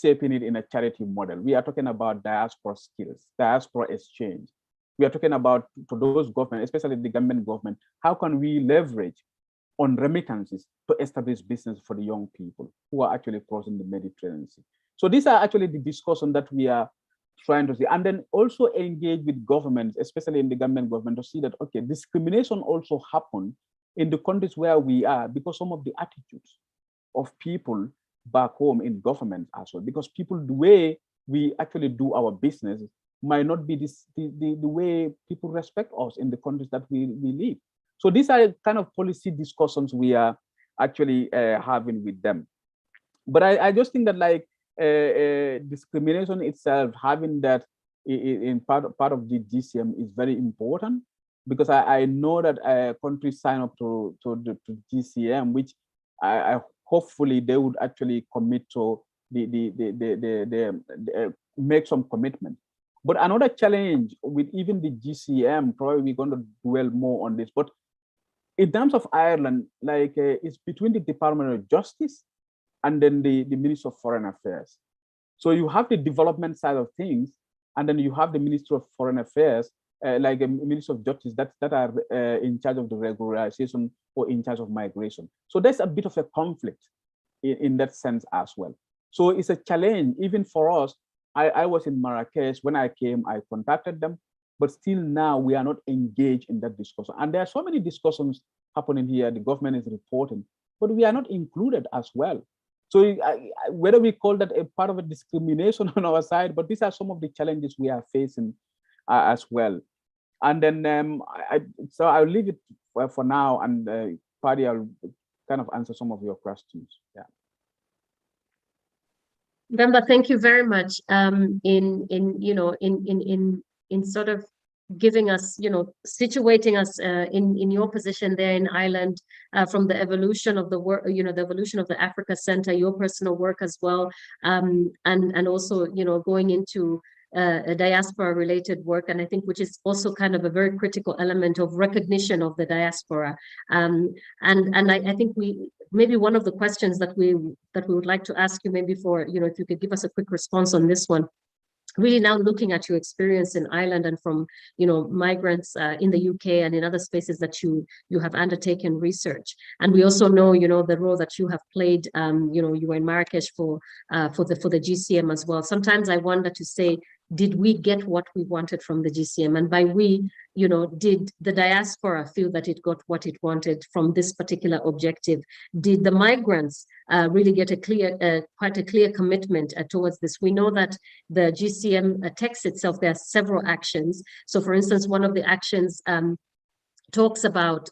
shaping it in a charity model. We are talking about diaspora skills, diaspora exchange. We are talking about, to those governments, especially the Gambian government, how can we leverage on remittances to establish business for the young people who are actually crossing the Mediterranean Sea. So these are actually the discussion that we are trying to see, and then also engage with governments, especially in the Gambian government, to see that, okay, discrimination also happens in the countries where we are because some of the attitudes of people back home in government as well, because people, the way we actually do our business might not be the way people respect us in the countries that we live. So these are kind of policy discussions we are actually having with them. But I just think that like discrimination itself, having that in part of the GCM is very important, because I know that countries sign up to GCM, which I hopefully they would actually commit to make some commitment. But another challenge with even the GCM, probably we're going to dwell more on this, but in terms of Ireland, like it's between the Department of Justice and then the Ministry of Foreign Affairs. So you have the development side of things, and then you have the Ministry of Foreign Affairs, like a Ministry of Justice that are in charge of the regularization or in charge of migration. So there's a bit of a conflict in that sense as well. So it's a challenge even for us. I was in Marrakesh when I came, I contacted them, but still now we are not engaged in that discussion. And there are so many discussions happening here, the government is reporting, but we are not included as well. So whether we call that a part of a discrimination on our side, but these are some of the challenges we are facing as well. And then so I'll leave it for now, and Paddy, I'll kind of answer some of your questions. Yeah. Bemba, thank you very much. In sort of giving us, situating us in your position there in Ireland, from the evolution of the work, the evolution of the Africa Center, your personal work as well, and also, going into a diaspora related work, and I think which is also kind of a very critical element of recognition of the diaspora. And I think maybe one of the questions that we would like to ask you, maybe for, if you could give us a quick response on this one, really now looking at your experience in Ireland and from, migrants in the UK and in other spaces that you have undertaken research. And we also know, the role that you have played, you were in Marrakesh for the GCM as well. Sometimes I wonder to say, did we get what we wanted from the GCM? And by we, did the diaspora feel that it got what it wanted from this particular objective? Did the migrants really get quite a clear commitment towards this? We know that the GCM text itself, there are several actions. So for instance, one of the actions talks about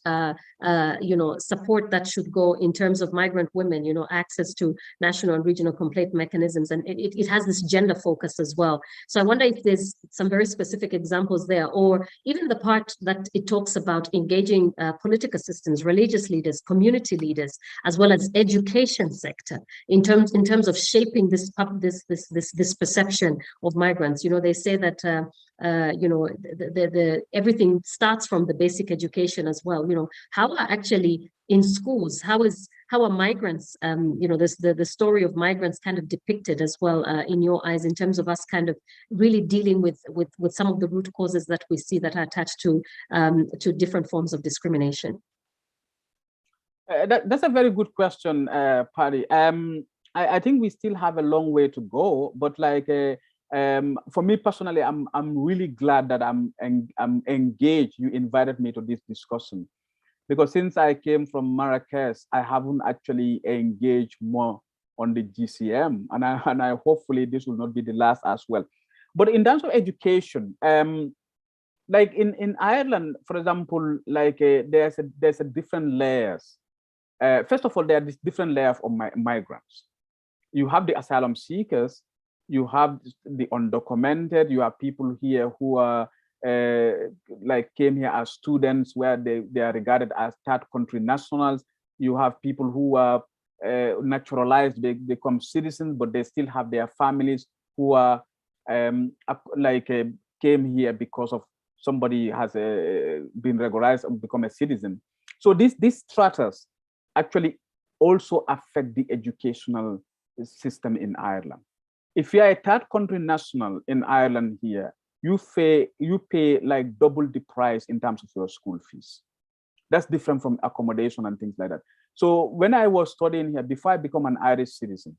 support that should go in terms of migrant women, access to national and regional complaint mechanisms, and it has this gender focus as well. So I wonder if there's some very specific examples there, or even the part that it talks about engaging political systems, religious leaders, community leaders, as well as education sector in terms of shaping this perception of migrants. They say that everything starts from the basic education as well. How are actually in schools, how are migrants, the story of migrants kind of depicted as well in your eyes, in terms of us kind of really dealing with some of the root causes that we see that are attached to different forms of discrimination? That's a very good question, Paddy. I think we still have a long way to go, but for me personally, I'm really glad that I'm engaged. You invited me to this discussion, because since I came from Marrakesh, I haven't actually engaged more on the GCM, and I hopefully this will not be the last as well. But in terms of education, like in Ireland, for example, there's a different layers. First of all, there are these different layers of migrants. You have the asylum seekers. You have the undocumented. You have people here who are came here as students, where they are regarded as third country nationals. You have people who are naturalized, they become citizens, but they still have their families who are came here because of somebody has been regularized and become a citizen. So these stratas actually also affect the educational system in Ireland. If you are a third country national in Ireland here, you pay like double the price in terms of your school fees. That's different from accommodation and things like that. So when I was studying here, before I become an Irish citizen,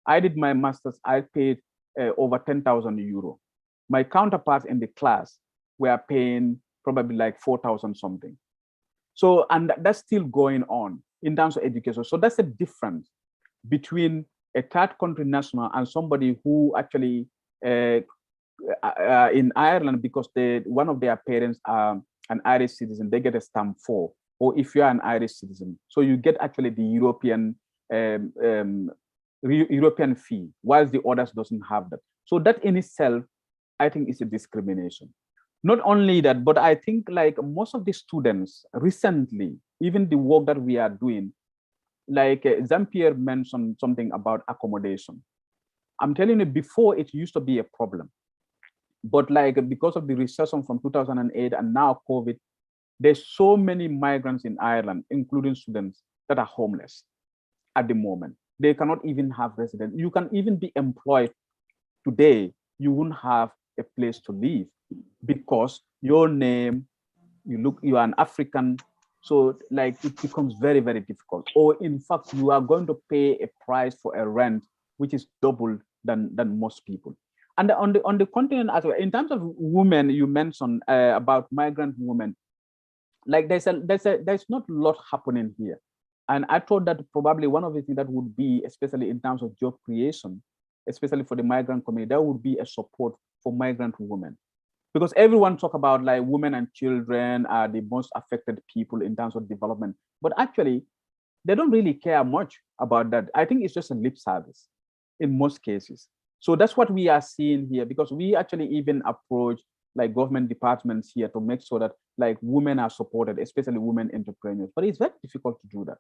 I did my master's, I paid over 10,000 euro. My counterparts in the class were paying probably like 4,000 something. So, and that's still going on in terms of education. So that's a difference between a third country national and somebody who actually in Ireland, because one of their parents are an Irish citizen, they get a stamp 4, or if you are an Irish citizen, so you get actually the European fee, whilst the others doesn't have that. So that in itself, I think, is a discrimination. Not only that, but I think like most of the students recently, even the work that we are doing, like Jean-Pierre mentioned something about accommodation. I'm telling you, before it used to be a problem, but like because of the recession from 2008 and now COVID, there's so many migrants in Ireland, including students, that are homeless at the moment. They cannot even have residence. You can even be employed today, you won't have a place to live because your name, you are an African. So like it becomes very, very difficult. Or in fact, you are going to pay a price for a rent, which is double than most people. And on the continent as well, in terms of women, you mentioned about migrant women, like there's not a lot happening here. And I thought that probably one of the things that would be, especially in terms of job creation, especially for the migrant community, that would be a support for migrant women. Because everyone talk about like women and children are the most affected people in terms of development, but actually they don't really care much about that. I think it's just a lip service in most cases. So that's what we are seeing here, because we actually even approach like government departments here to make sure that like women are supported, especially women entrepreneurs, but it's very difficult to do that.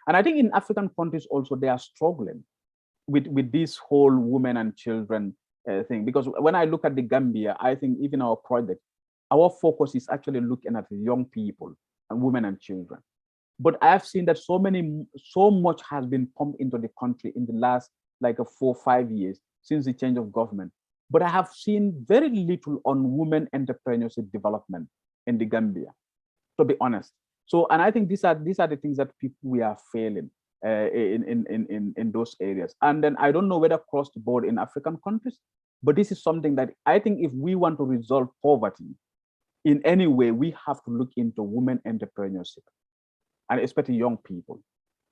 And I think in African countries also, they are struggling with this whole women and children thing. Because when I look at the Gambia, I think even our project, our focus is actually looking at young people and women and children. But I've seen that so much has been pumped into the country in the last like 4 or 5 years since the change of government. But I have seen very little on women entrepreneurship development in the Gambia, to be honest. So, and I think these are the things that we are failing in those areas. And then I don't know whether across the board in African countries, but this is something that I think if we want to resolve poverty in any way, we have to look into women entrepreneurship, and especially young people.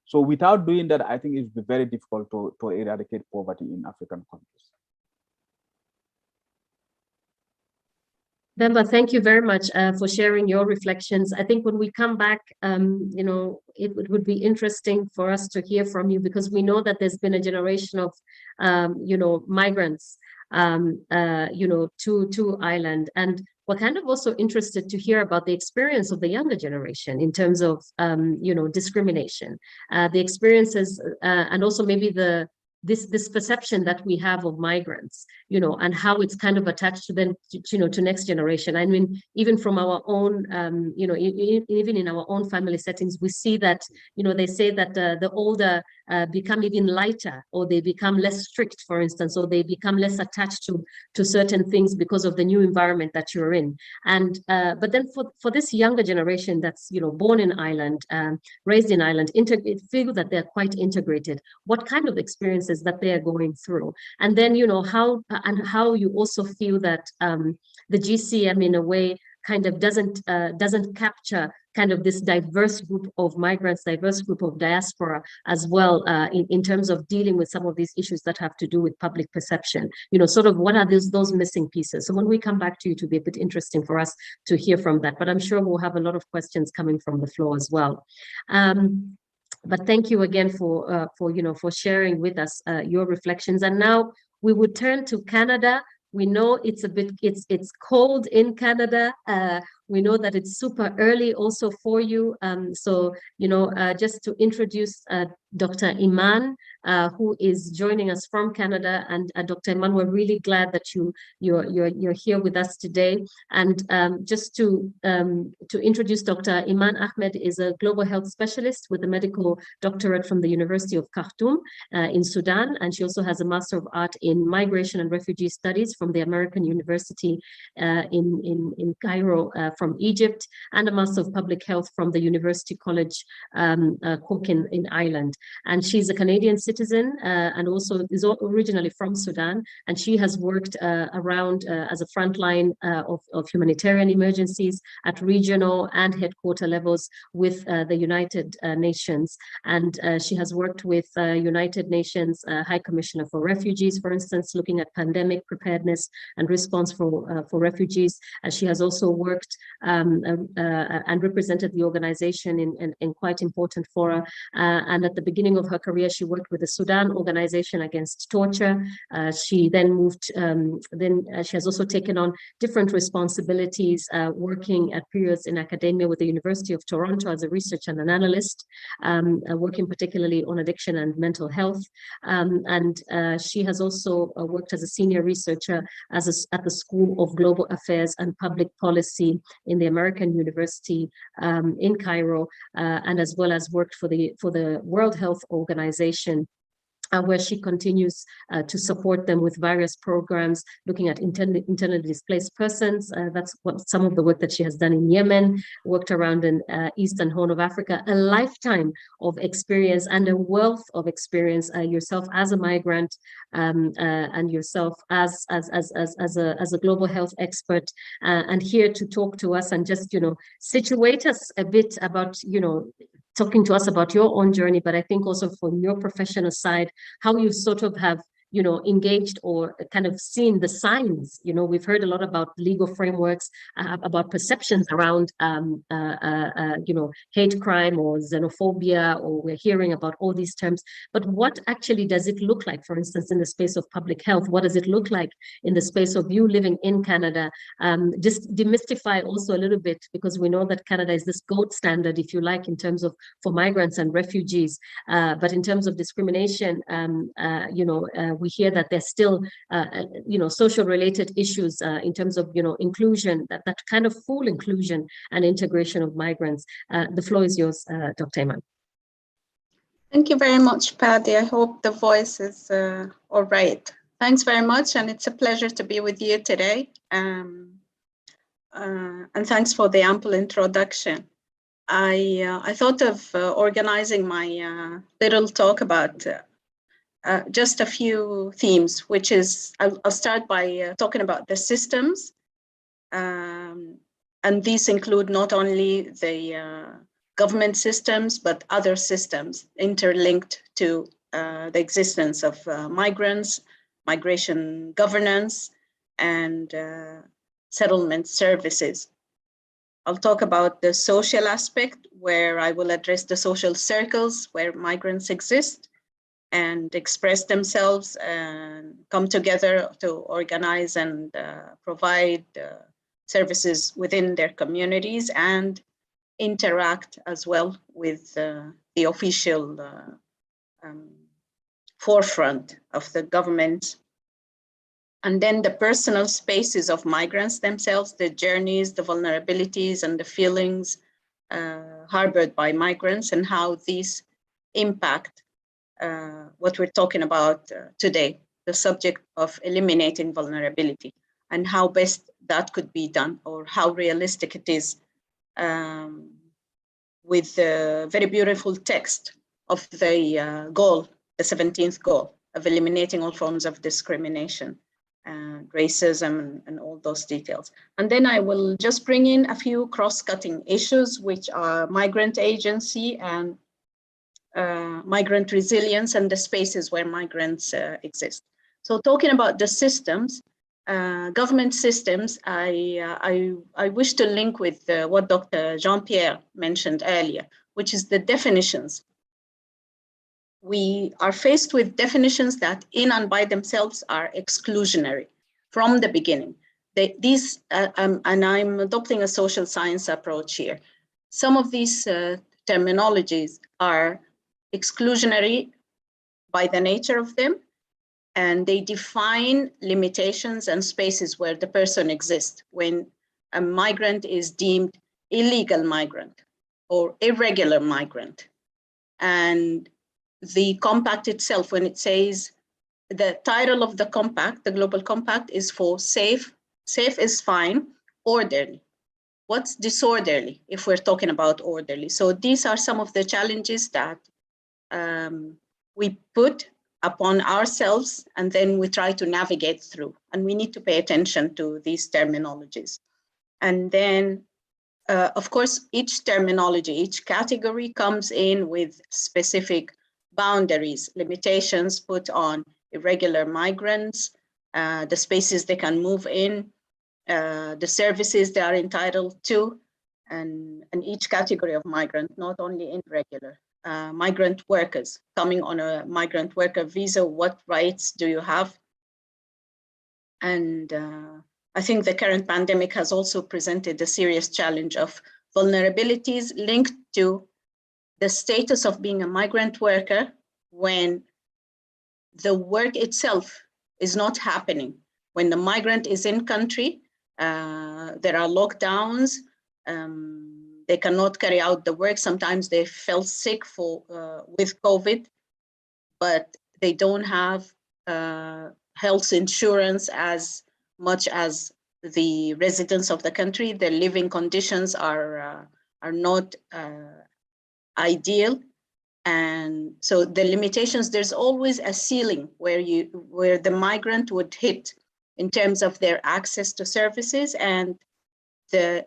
So without doing that, I think it's very difficult to eradicate poverty in African countries. Bemba, thank you very much for sharing your reflections. I think when we come back, you know, it would be interesting for us to hear from you, because we know that there's been a generation of, you know, migrants, you know, to Ireland. And we're kind of also interested to hear about the experience of the younger generation in terms of, you know, discrimination, the experiences, and also maybe this perception that we have of migrants, you know, and how it's kind of attached to them, you know, to next generation. I mean, even from our own, you know, even in our own family settings, we see that, you know, they say that the older become even lighter, or they become less strict, for instance, or they become less attached to certain things because of the new environment that you're in. And but then for this younger generation that's, you know, born in Ireland, raised in Ireland, feel that they're quite integrated. What kind of experiences that they are going through, and then, you know, how you also feel that the GCM in a way kind of doesn't capture kind of this diverse group of migrants, diverse group of diaspora as well, in terms of dealing with some of these issues that have to do with public perception. You know, sort of what are those missing pieces? So when we come back to you, to be a bit interesting for us to hear from that. But I'm sure we'll have a lot of questions coming from the floor as well. But thank you again for you know, for sharing with us your reflections. And now we would turn to Canada. We know it's it's cold in Canada. We know that it's super early also for you. So, you know, just to introduce Dr. Iman, who is joining us from Canada. And Dr. Iman, we're really glad that you're here with us today. And just to introduce Dr. Iman Ahmed is a global health specialist with a medical doctorate from the University of Khartoum in Sudan. And she also has a Master of Art in Migration and Refugee Studies from the American University in Cairo from Egypt, and a Master of Public Health from the University College Cork in Ireland. And she's a Canadian citizen and also is originally from Sudan. And she has worked around as a frontline of humanitarian emergencies at regional and headquarter levels with the United Nations. And she has worked with United Nations High Commissioner for Refugees, for instance, looking at pandemic preparedness and response for refugees. And she has also worked and represented the organization in quite important fora. And at the beginning of her career, she worked with the Sudan Organization Against Torture. She then moved, she has also taken on different responsibilities, working at periods in academia with the University of Toronto as a researcher and an analyst, working particularly on addiction and mental health. And she has also worked as a senior researcher at the School of Global Affairs and Public Policy in the American University in Cairo, and as well as worked for the World Health Organization, where she continues to support them with various programs looking at internally displaced persons. That's what some of the work that she has done in Yemen, worked around in Eastern Horn of Africa, a lifetime of experience and a wealth of experience, yourself as a migrant, and yourself as a global health expert, and here to talk to us and just, you know, situate us a bit about, you know, talking to us about your own journey, but I think also from your professional side, how you sort of have, you know, engaged or kind of seen the signs. You know, we've heard a lot about legal frameworks, about perceptions around, you know, hate crime or xenophobia, or we're hearing about all these terms. But what actually does it look like, for instance, in the space of public health? What does it look like in the space of you living in Canada? Just demystify also a little bit, because we know that Canada is this gold standard, if you like, in terms of for migrants and refugees. But in terms of discrimination, you know, we hear that there's still, you know, social related issues in terms of, you know, inclusion, that kind of full inclusion and integration of migrants. The floor is yours, Dr. Iman. Thank you very much, Paddy. I hope the voice is all right. Thanks very much, and it's a pleasure to be with you today. And thanks for the ample introduction. I thought of organizing my little talk about just a few themes, which is, I'll start by talking about the systems. And these include not only the government systems, but other systems interlinked to the existence of migrants, migration governance, and settlement services. I'll talk about the social aspect, where I will address the social circles where migrants exist and express themselves and come together to organize and provide services within their communities and interact as well with the official forefront of the government. And then the personal spaces of migrants themselves, the journeys, the vulnerabilities, and the feelings harbored by migrants, and how these impact what we're talking about today, the subject of eliminating vulnerability, and how best that could be done, or how realistic it is, with the very beautiful text of the goal, the 17th goal of eliminating all forms of discrimination and racism and all those details. And then I will just bring in a few cross-cutting issues, which are migrant agency and migrant resilience, and the spaces where migrants exist. So talking about the systems, government systems, I wish to link with what Dr. Jean-Pierre mentioned earlier, which is the definitions. We are faced with definitions that in and by themselves are exclusionary from the beginning. And I'm adopting a social science approach here. Some of these terminologies are exclusionary by the nature of them, and they define limitations and spaces where the person exists. When a migrant is deemed illegal migrant or irregular migrant, and the compact itself, when it says, the title of the compact, the Global Compact, is for safe. Safe is fine. Orderly. What's disorderly if we're talking about orderly? So these are some of the challenges that we put upon ourselves, and then we try to navigate through. And we need to pay attention to these terminologies. And then, of course, each terminology, each category comes in with specific boundaries, limitations put on irregular migrants, the spaces they can move in, the services they are entitled to, and each category of migrant, not only irregular. Migrant workers coming on a migrant worker visa, what rights do you have? And I think the current pandemic has also presented a serious challenge of vulnerabilities linked to the status of being a migrant worker when the work itself is not happening. When the migrant is in country, there are lockdowns, they cannot carry out the work. Sometimes they fell sick with COVID, but they don't have health insurance as much as the residents of the country. Their living conditions are not ideal. And so the limitations, there's always a ceiling where the migrant would hit in terms of their access to services and the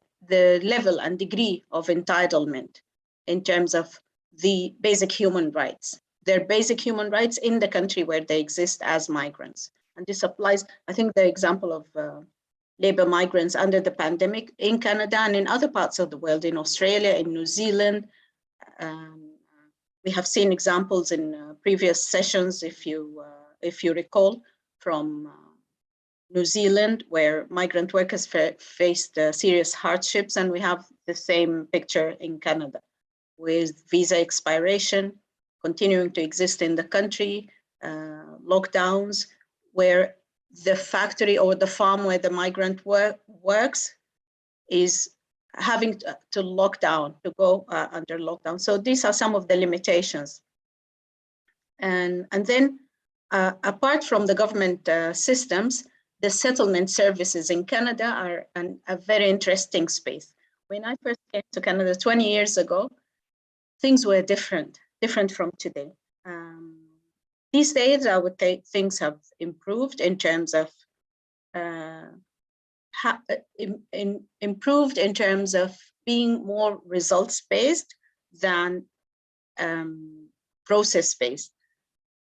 level and degree of entitlement in terms of the basic human rights, their basic human rights in the country where they exist as migrants. And this applies, I think the example of labor migrants under the pandemic in Canada and in other parts of the world, in Australia, in New Zealand. We have seen examples in previous sessions, if you recall, from New Zealand, where migrant workers faced serious hardships, and we have the same picture in Canada, with visa expiration, continuing to exist in the country, lockdowns, where the factory or the farm where the migrant works is having to lock down, to go under lockdown. So these are some of the limitations. And then apart from the government systems, the settlement services in Canada are a very interesting space. When I first came to Canada 20 years ago, things were different from today. These days, I would say things have improved in terms of improved in terms of being more results-based than process-based.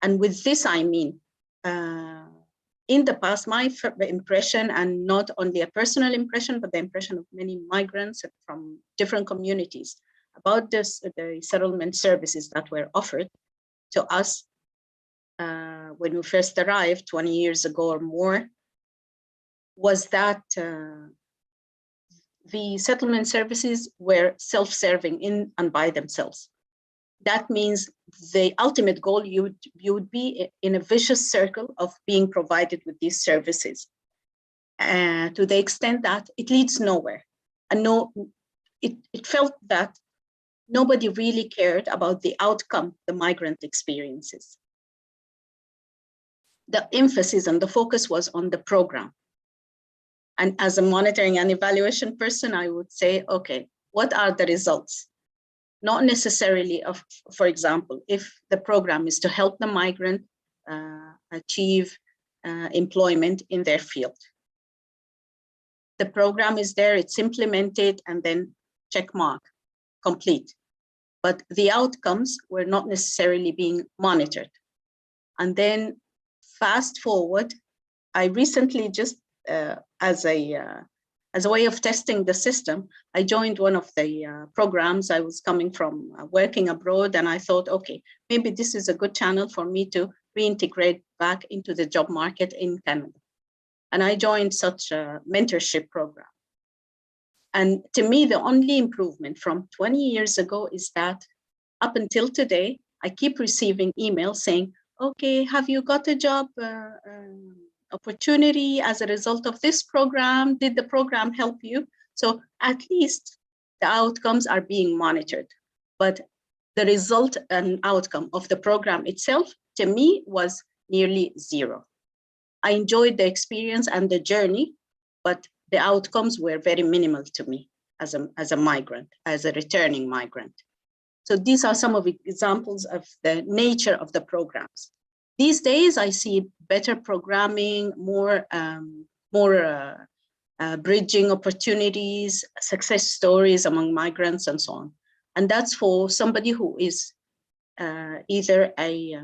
And with this, I mean, in the past, my impression, and not only a personal impression, but the impression of many migrants from different communities about the settlement services that were offered to us when we first arrived 20 years ago or more, was that the settlement services were self-serving in and by themselves. That means the ultimate goal, you would be in a vicious circle of being provided with these services, to the extent that it leads nowhere. And it felt that nobody really cared about the outcome the migrant experiences. The emphasis and the focus was on the program. And as a monitoring and evaluation person, I would say, okay, what are the results? Not necessarily of, for example, if the program is to help the migrant achieve employment in their field. The program is there, it's implemented, and then check mark, complete. But the outcomes were not necessarily being monitored. And then fast forward, I recently just, as a way of testing the system, I joined one of the programs. I was coming from working abroad, and I thought, okay, maybe this is a good channel for me to reintegrate back into the job market in Canada. And I joined such a mentorship program. And to me, the only improvement from 20 years ago is that up until today, I keep receiving emails saying, okay, have you got a job opportunity as a result of this program? Did the program help you? So at least the outcomes are being monitored. But the result and outcome of the program itself, to me, was nearly zero. I enjoyed the experience and the journey, but the outcomes were very minimal to me as a migrant, as a returning migrant. So these are some of the examples of the nature of the programs. These days, I see better programming, more bridging opportunities, success stories among migrants, and so on. And that's for somebody who is either a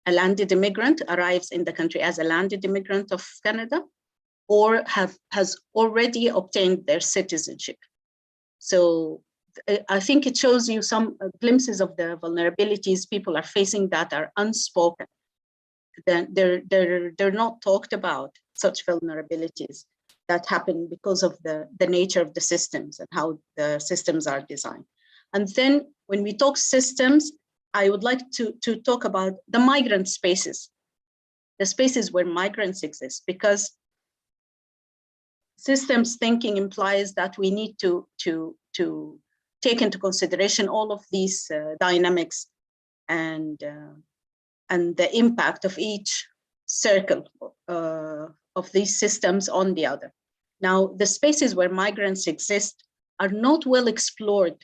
landed immigrant, arrives in the country as a landed immigrant of Canada, or has already obtained their citizenship. So I think it shows you some glimpses of the vulnerabilities people are facing that are unspoken. They're not talked about, such vulnerabilities that happen because of the nature of the systems and how the systems are designed. And then when we talk systems, I would like to talk about the migrant spaces, the spaces where migrants exist, because systems thinking implies that we need to take into consideration all of these dynamics and the impact of each circle of these systems on the other. Now, the spaces where migrants exist are not well explored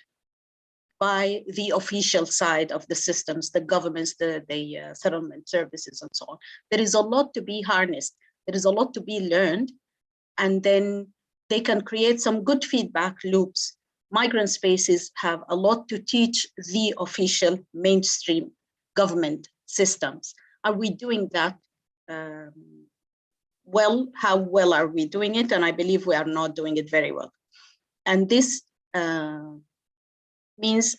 by the official side of the systems, the governments, the settlement services, and so on. There is a lot to be harnessed. There is a lot to be learned, and then they can create some good feedback loops migrant spaces have a lot to teach the official mainstream government systems. Are we doing that well? How well are we doing it? And I believe we are not doing it very well. And this means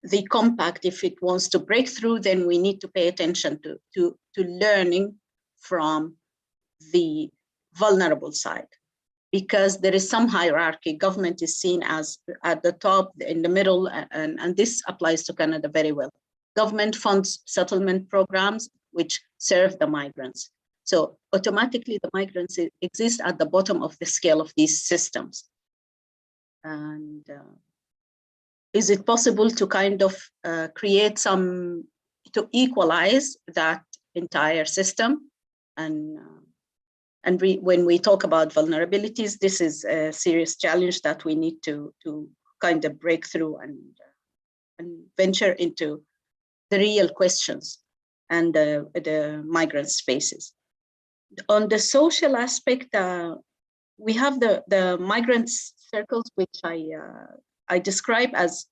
the compact, if it wants to break through, then we need to pay attention to learning from the vulnerable side, because there is some hierarchy. Government is seen as at the top, in the middle, and this applies to Canada very well. Government funds settlement programs which serve the migrants. So automatically the migrants exist at the bottom of the scale of these systems. And is it possible to kind of create some, to equalize that entire system? And when we talk about vulnerabilities, this is a serious challenge that we need to kind of break through and venture into the real questions and the migrant spaces. On the social aspect, we have the migrant circles, which I describe as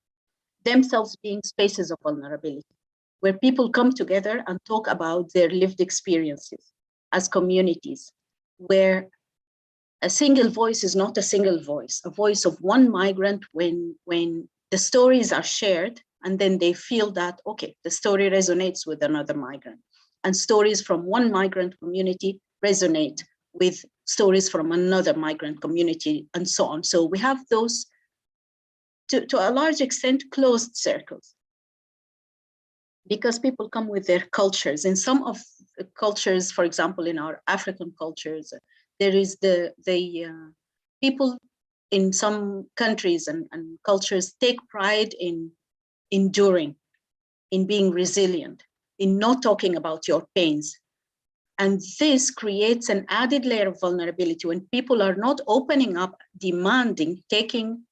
themselves being spaces of vulnerability, where people come together and talk about their lived experiences as communities, where a single voice is not a single voice, a voice of one migrant when the stories are shared, and then they feel that, okay, the story resonates with another migrant, and stories from one migrant community resonate with stories from another migrant community, and so on. So we have those, to a large extent, closed circles, because people come with their cultures. In some of the cultures, for example, in our African cultures, there is the people in some countries and cultures take pride in enduring, in being resilient, in not talking about your pains. And this creates an added layer of vulnerability when people are not opening up, demanding, taking,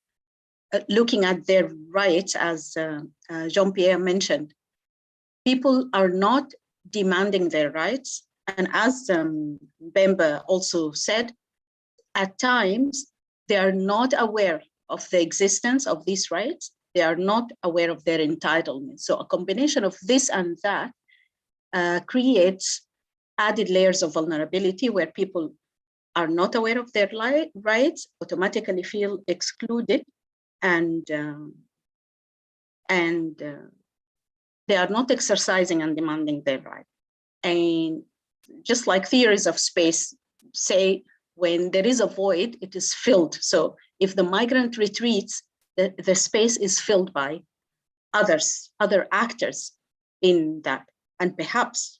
looking at their rights, as Jean-Pierre mentioned. People are not demanding their rights. And as Bemba also said, at times, they are not aware of the existence of these rights. They are not aware of their entitlements. So a combination of this and that creates added layers of vulnerability where people are not aware of their rights, automatically feel excluded, and they are not exercising and demanding their right. And just like theories of space say, when there is a void, it is filled. So if the migrant retreats, the space is filled by other actors in that. And perhaps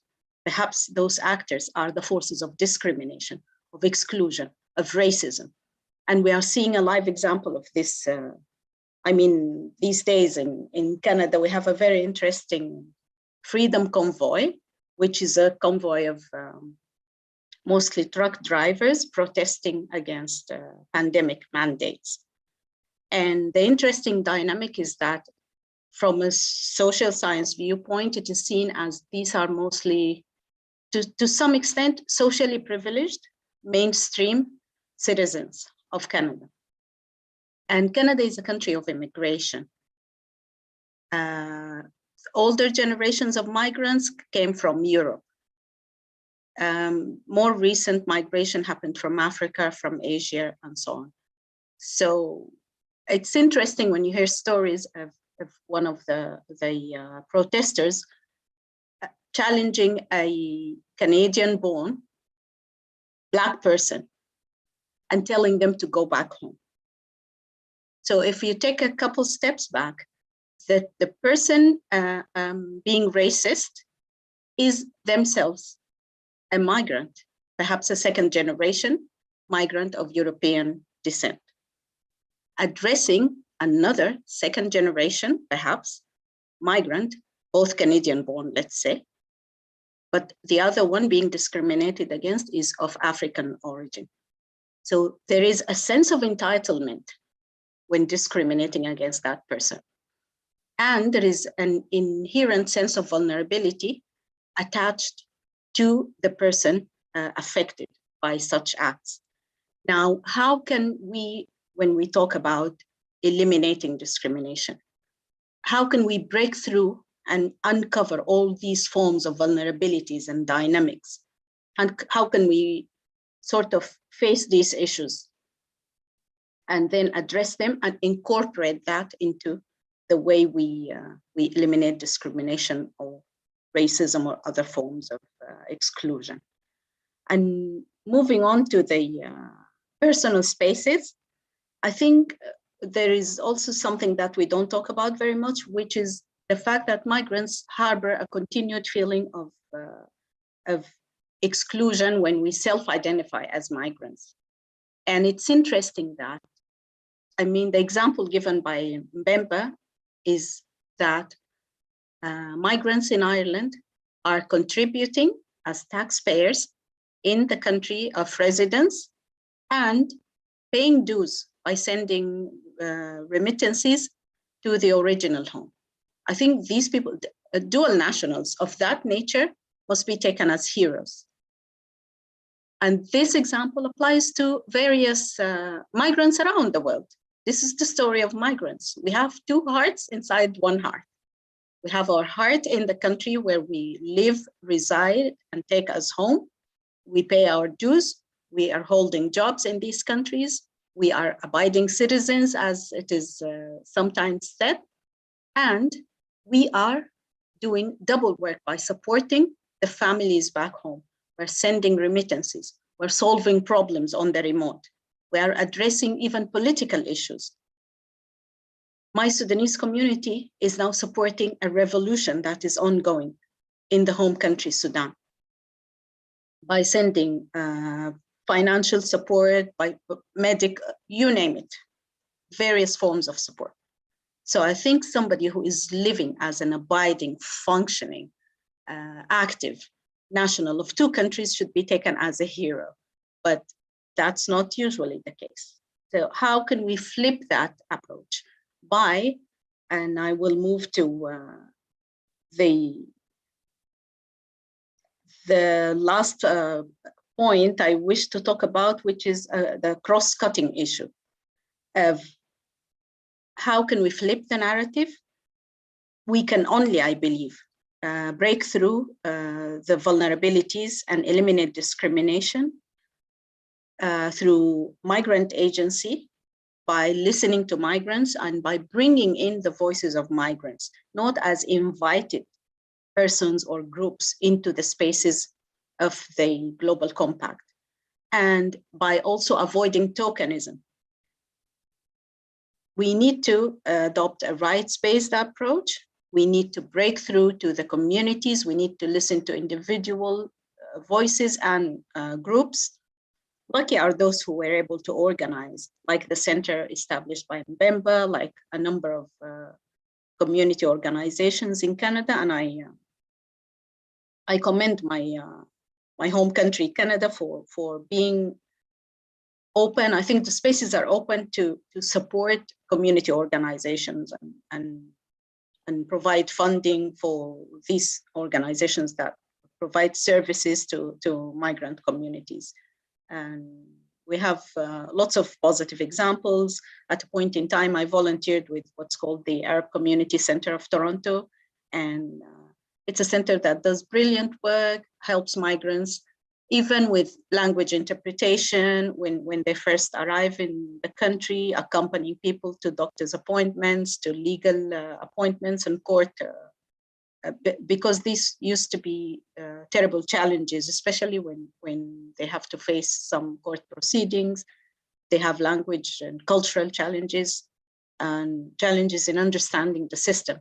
those actors are the forces of discrimination, of exclusion, of racism. And we are seeing a live example of this. I mean, these days in Canada, we have a very interesting freedom convoy, which is a convoy of mostly truck drivers protesting against pandemic mandates. And the interesting dynamic is that from a social science viewpoint, it is seen as these are mostly, to some extent, socially privileged, mainstream citizens of Canada. And Canada is a country of immigration. Older generations of migrants came from Europe. More recent migration happened from Africa, from Asia, and so on. So it's interesting when you hear stories of one of the protesters challenging a Canadian-born Black person and telling them to go back home. So if you take a couple steps back, that the person being racist is themselves a migrant, perhaps a second generation migrant of European descent, addressing another second generation, perhaps, migrant, both Canadian born, let's say, but the other one being discriminated against is of African origin. So there is a sense of entitlement when discriminating against that person. And there is an inherent sense of vulnerability attached to the person affected by such acts. Now, how can we, when we talk about eliminating discrimination? How can we break through and uncover all these forms of vulnerabilities and dynamics? And how can we sort of face these issues and then address them and incorporate that into the way we eliminate discrimination or racism or other forms of exclusion? And moving on to the personal spaces, I think there is also something that we don't talk about very much, which is the fact that migrants harbor a continued feeling of exclusion when we self-identify as migrants. And it's interesting that, I mean, the example given by Mbemba is that migrants in Ireland are contributing as taxpayers in the country of residence and paying dues by sending remittances to the original home. I think these people, dual nationals of that nature, must be taken as heroes. And this example applies to various migrants around the world. This is the story of migrants. We have two hearts inside one heart. We have our heart in the country where we live, reside, and take us home. We pay our dues. We are holding jobs in these countries. We are abiding citizens, as it is sometimes said. And we are doing double work by supporting the families back home. We're sending remittances. We're solving problems on the remote. We are addressing even political issues. My Sudanese community is now supporting a revolution that is ongoing in the home country, Sudan, by sending financial support, by you name it, various forms of support. So I think somebody who is living as an abiding, functioning, active national of two countries should be taken as a hero, but that's not usually the case. So how can we flip that approach? By, and I will move to the last point I wish to talk about, which is the cross-cutting issue of how can we flip the narrative? We can only, I believe, break through the vulnerabilities and eliminate discrimination through migrant agency, by listening to migrants and by bringing in the voices of migrants, not as invited persons or groups into the spaces of the Global Compact, and by also avoiding tokenism. We need to adopt a rights-based approach. We need to break through to the communities. We need to listen to individual voices and groups. Lucky are those who were able to organize, like the center established by Mbemba, like a number of community organizations in Canada. And I commend my home country, Canada, for being open. I think the spaces are open to support community organizations and provide funding for these organizations that provide services to migrant communities. And we have lots of positive examples. At a point in time, I volunteered with what's called the Arab Community Center of Toronto. And it's a center that does brilliant work, helps migrants, even with language interpretation when they first arrive in the country, accompanying people to doctor's appointments, to legal appointments and court, because these used to be terrible challenges, especially when they have to face some court proceedings. They have language and cultural challenges and challenges in understanding the system,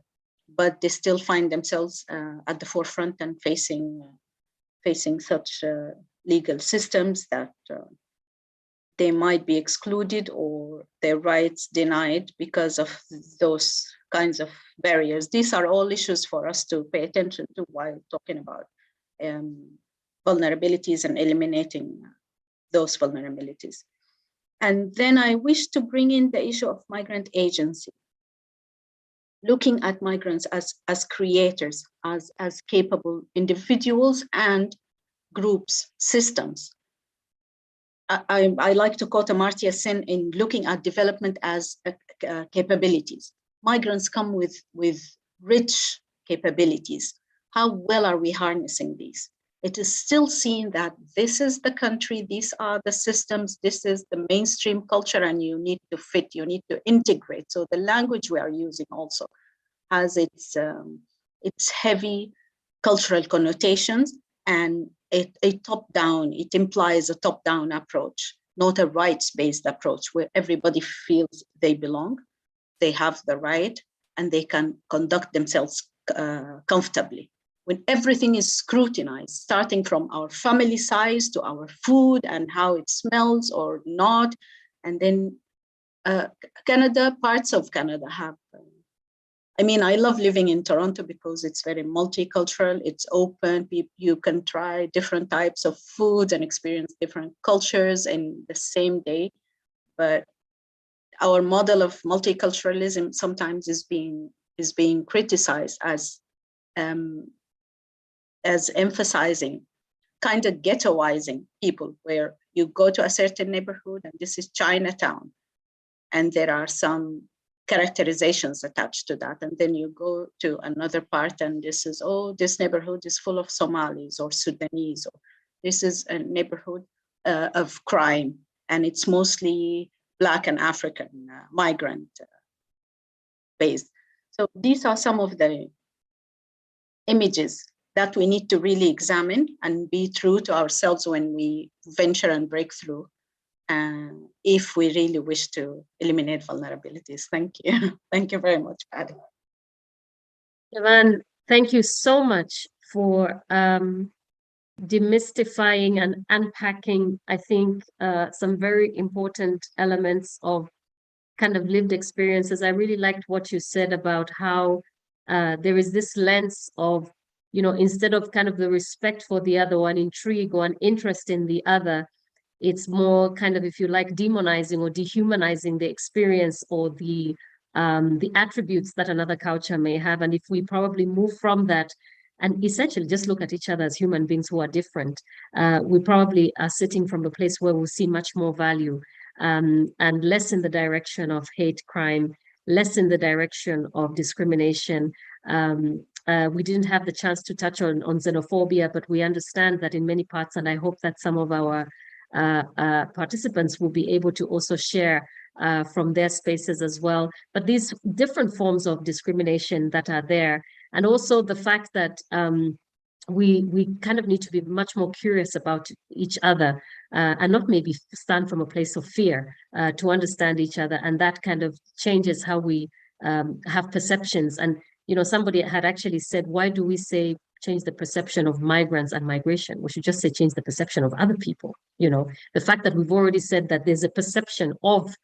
but they still find themselves at the forefront and facing such legal systems that they might be excluded or their rights denied because of those kinds of barriers. These are all issues for us to pay attention to while talking about vulnerabilities and eliminating those vulnerabilities. And then I wish to bring in the issue of migrant agency, looking at migrants as creators, as capable individuals and groups, systems. I like to quote Amartya Sen in looking at development as capabilities. Migrants come with rich capabilities. How well are we harnessing these? It is still seen that this is the country, these are the systems, this is the mainstream culture, and you need to fit, you need to integrate. So the language we are using also has its heavy cultural connotations, and it implies a top-down approach, not a rights-based approach where everybody feels they belong, they have the right, and they can conduct themselves comfortably. When everything is scrutinized, starting from our family size to our food and how it smells or not, and then parts of Canada have, I love living in Toronto because it's very multicultural, it's open, you can try different types of foods and experience different cultures in the same day. But our model of multiculturalism sometimes is being criticized as emphasizing, kind of ghettoizing people, where you go to a certain neighborhood and this is Chinatown, and there are some characterizations attached to that. And then you go to another part and this is, oh, this neighborhood is full of Somalis or Sudanese, or this is a neighborhood of crime, and it's mostly Black and African migrant based. So these are some of the images that we need to really examine and be true to ourselves when we venture and break through, if we really wish to eliminate vulnerabilities. Thank you. Thank you very much, Patty. Iman, thank you so much for demystifying and unpacking, I think, some very important elements of kind of lived experiences. I really liked what you said about how there is this lens of, instead of kind of the respect for the other one, intrigue or an interest in the other, it's more kind of, if you like, demonizing or dehumanizing the experience or the attributes that another culture may have. And if we probably move from that and essentially just look at each other as human beings who are different, we probably are sitting from a place where we'll see much more value, and less in the direction of hate crime, less in the direction of discrimination. We didn't have the chance to touch on xenophobia, but we understand that in many parts, and I hope that some of our participants will be able to also share from their spaces as well. But these different forms of discrimination that are there, and also the fact that we kind of need to be much more curious about each other, and not maybe stand from a place of fear, to understand each other, and that kind of changes how we have perceptions. And somebody had actually said, why do we say change the perception of migrants and migration? We should just say change the perception of other people. The fact that we've already said that there's a perception of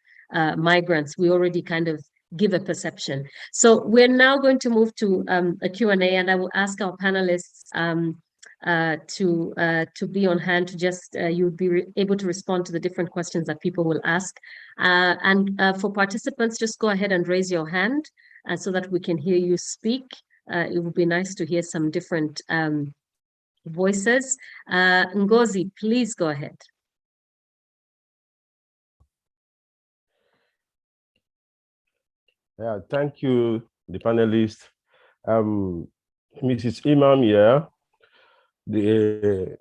migrants, we already kind of give a perception. So we're now going to move to a Q&A, and I will ask our panelists to be on hand to just, you'll be able to respond to the different questions that people will ask. And for participants, just go ahead and raise your hand so that we can hear you speak. It would be nice to hear some different voices. Ngozi, please go ahead. Yeah, thank you, the panelists. Mrs. Imam here. The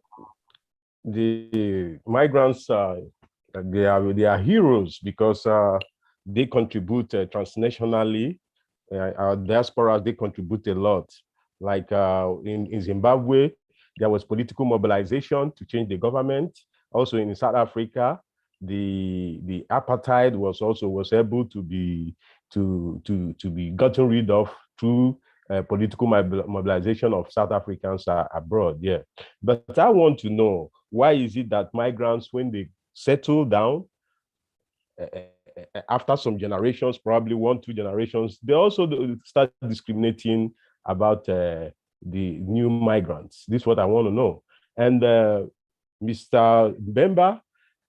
migrants, they are heroes because they contribute transnationally. Our diaspora, they contribute a lot. Like in Zimbabwe, there was political mobilization to change the government. Also in South Africa, the apartheid was able to be gotten rid of through political mobilization of South Africans abroad. Yeah, but I want to know, why is it that migrants, when they settle down, after some generations, probably 1-2 generations, they also start discriminating about the new migrants? This is what I want to know. And Mr. Bemba,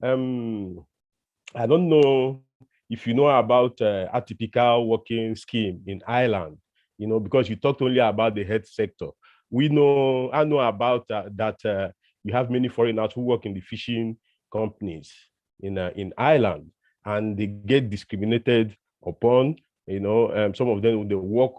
I don't know if you know about atypical working scheme in Ireland, because you talked only about the health sector. I know about that you have many foreigners who work in the fishing companies in Ireland, and they get discriminated upon. Some of them, they work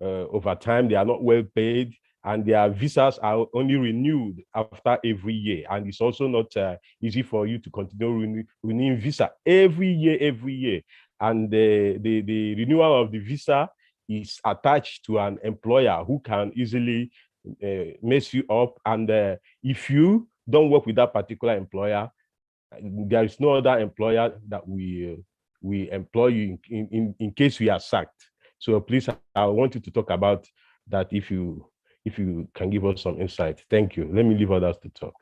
overtime, they are not well paid, and their visas are only renewed after every year. And it's also not easy for you to continue renewing visa every year. And the renewal of the visa is attached to an employer who can easily mess you up. And if you don't work with that particular employer, there is no other employer that we employ you in case we are sacked. So please, I want you to talk about that if you can give us some insight. Thank you. Let me leave others to talk.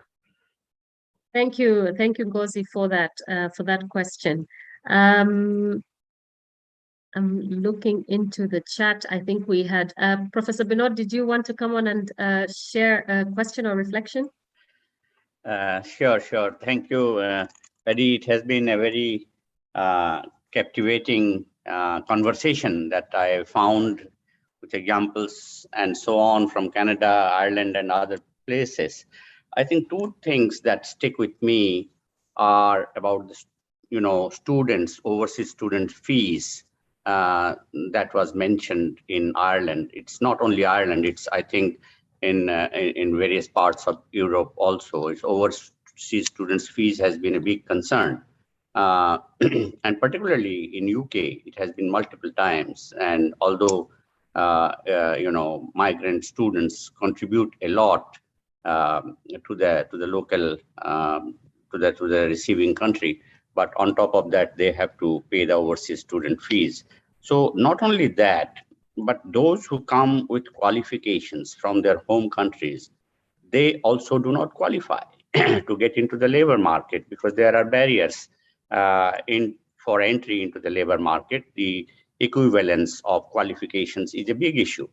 Thank you, Ngozi, for that question. I'm looking into the chat. I think we had Professor Binod. Did you want to come on and share a question or reflection? Sure. Thank you, Paddy. It has been a very captivating conversation that I found with examples and so on from Canada, Ireland, and other places. I think two things that stick with me are about the, students, overseas student fees that was mentioned in Ireland. It's not only Ireland. It's, I think, in various parts of Europe also. It's overseas students' fees has been a big concern. And particularly in UK, it has been multiple times. And although, migrant students contribute a lot to the local, to the receiving country, but on top of that, they have to pay the overseas student fees. So not only that, but those who come with qualifications from their home countries, they also do not qualify to get into the labor market because there are barriers for entry into the labor market. The equivalence of qualifications is a big issue.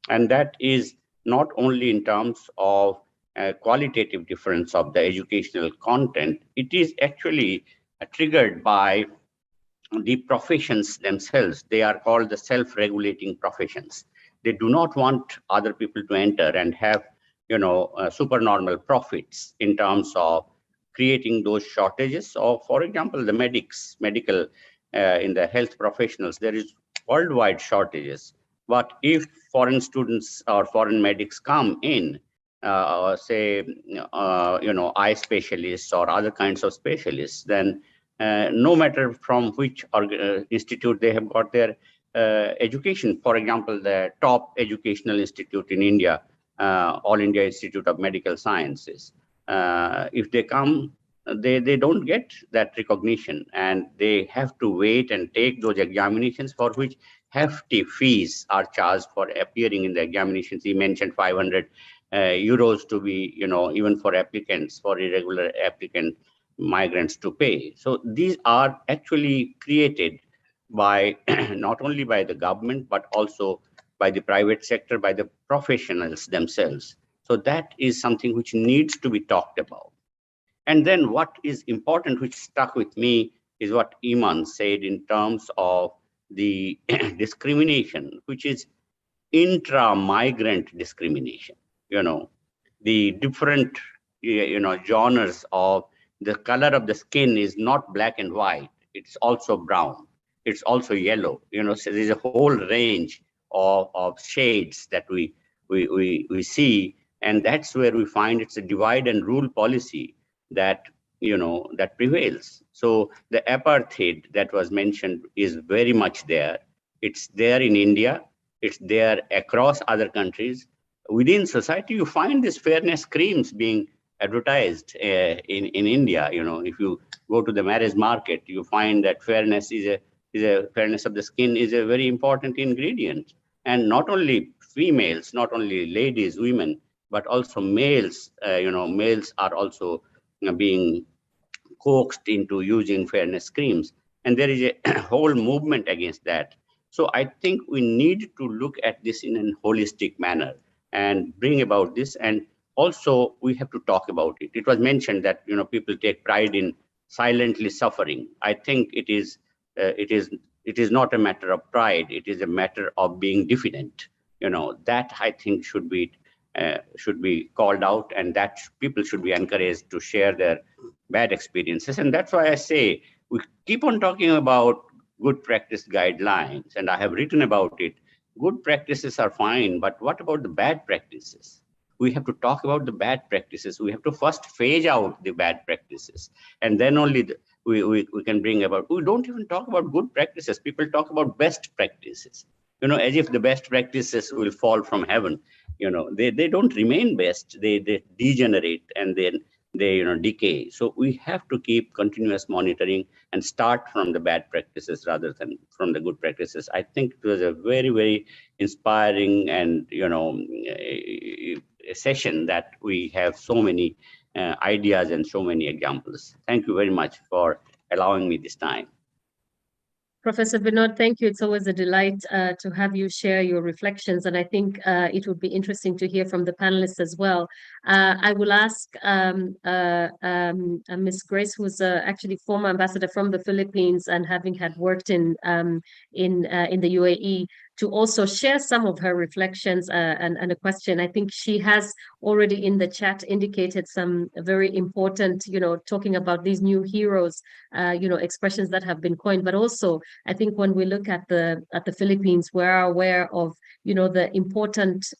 And that is not only in terms of qualitative difference of the educational content, it is actually triggered by the professions themselves. They are called the self-regulating professions. They do not want other people to enter and have, supernormal profits in terms of creating those shortages of, for example, the medical, in the health professionals, there is worldwide shortages. But if foreign students or foreign medics come in, say, eye specialists or other kinds of specialists, then no matter from which institute they have got their education. For example, the top educational institute in India, All India Institute of Medical Sciences, if they come, they don't get that recognition, and they have to wait and take those examinations for which hefty fees are charged for appearing in the examinations. He mentioned 500 euros to be, even for applicants, for irregular applicant migrants to pay. So these are actually created by not only by the government, but also by the private sector, by the professionals themselves. So that is something which needs to be talked about. And then what is important, which stuck with me, is what Iman said in terms of the discrimination, which is intra-migrant discrimination. The different, genres of the color of the skin is not black and white. It's also brown. It's also yellow. So there's a whole range of shades that we see, and that's where we find it's a divide and rule policy that that prevails. So the apartheid that was mentioned is very much there. It's there in India. It's there across other countries. Within society, you find these fairness creams being advertised in India. If you go to the marriage market, you find that fairness fairness of the skin is a very important ingredient. And not only females, not only ladies, women, but also males. Males are also being coaxed into using fairness creams, and there is a whole movement against that. So I think we need to look at this in a holistic manner and bring about this, and also we have to talk about it. It was mentioned that people take pride in silently suffering. I think it is not a matter of pride. It is a matter of being diffident. That I think should be called out, and that people should be encouraged to share their bad experiences. And that's why I say we keep on talking about good practice guidelines, and I have written about it. Good practices are fine, but what about the bad practices? We have to talk about the bad practices. We have to first phase out the bad practices, and then only we can bring about. We don't even talk about good practices. People talk about best practices, as if the best practices will fall from heaven. They don't remain best. They degenerate, and then they decay. So we have to keep continuous monitoring and start from the bad practices rather than from the good practices. I think it was a very, very inspiring and a session that we have so many ideas and so many examples. Thank you very much for allowing me this time. Professor Vinod, thank you. It's always a delight to have you share your reflections, and I think it would be interesting to hear from the panelists as well. I will ask Ms. Grace, who's actually former ambassador from the Philippines and having had worked in the UAE, to also share some of her reflections and a question. I think she has already in the chat indicated some very important, talking about these new heroes, expressions that have been coined. But also, I think when we look at the Philippines, we're aware of, the important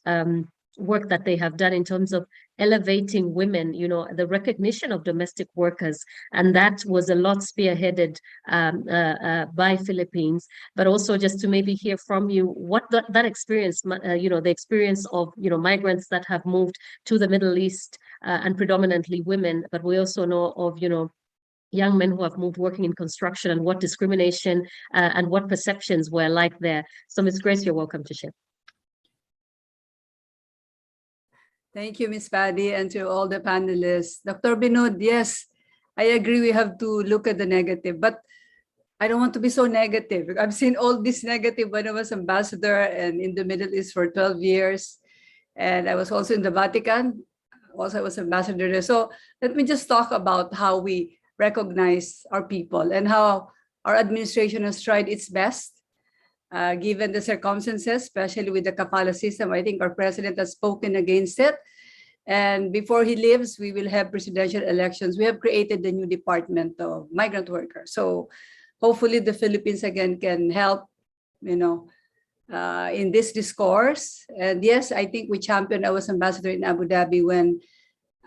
work that they have done in terms of elevating women, the recognition of domestic workers, and that was a lot spearheaded by Philippines. But also just to maybe hear from you what that experience, the experience of migrants that have moved to the Middle East and predominantly women, but we also know of young men who have moved working in construction, and what discrimination and what perceptions were like there. So Ms. Grace, you're welcome to share. Thank you, Ms. Paddy, and to all the panelists. Dr. Binod, yes, I agree we have to look at the negative, but I don't want to be so negative. I've seen all this negative when I was ambassador and in the Middle East for 12 years. And I was also in the Vatican. Also, I was ambassador there. So let me just talk about how we recognize our people and how our administration has tried its best. Given the circumstances, especially with the kafala system. I think our president has spoken against it. And before he leaves, we will have presidential elections. We have created the new Department of Migrant Workers. So hopefully the Philippines again can help, in this discourse. And yes, I think we championed. I was ambassador in Abu Dhabi when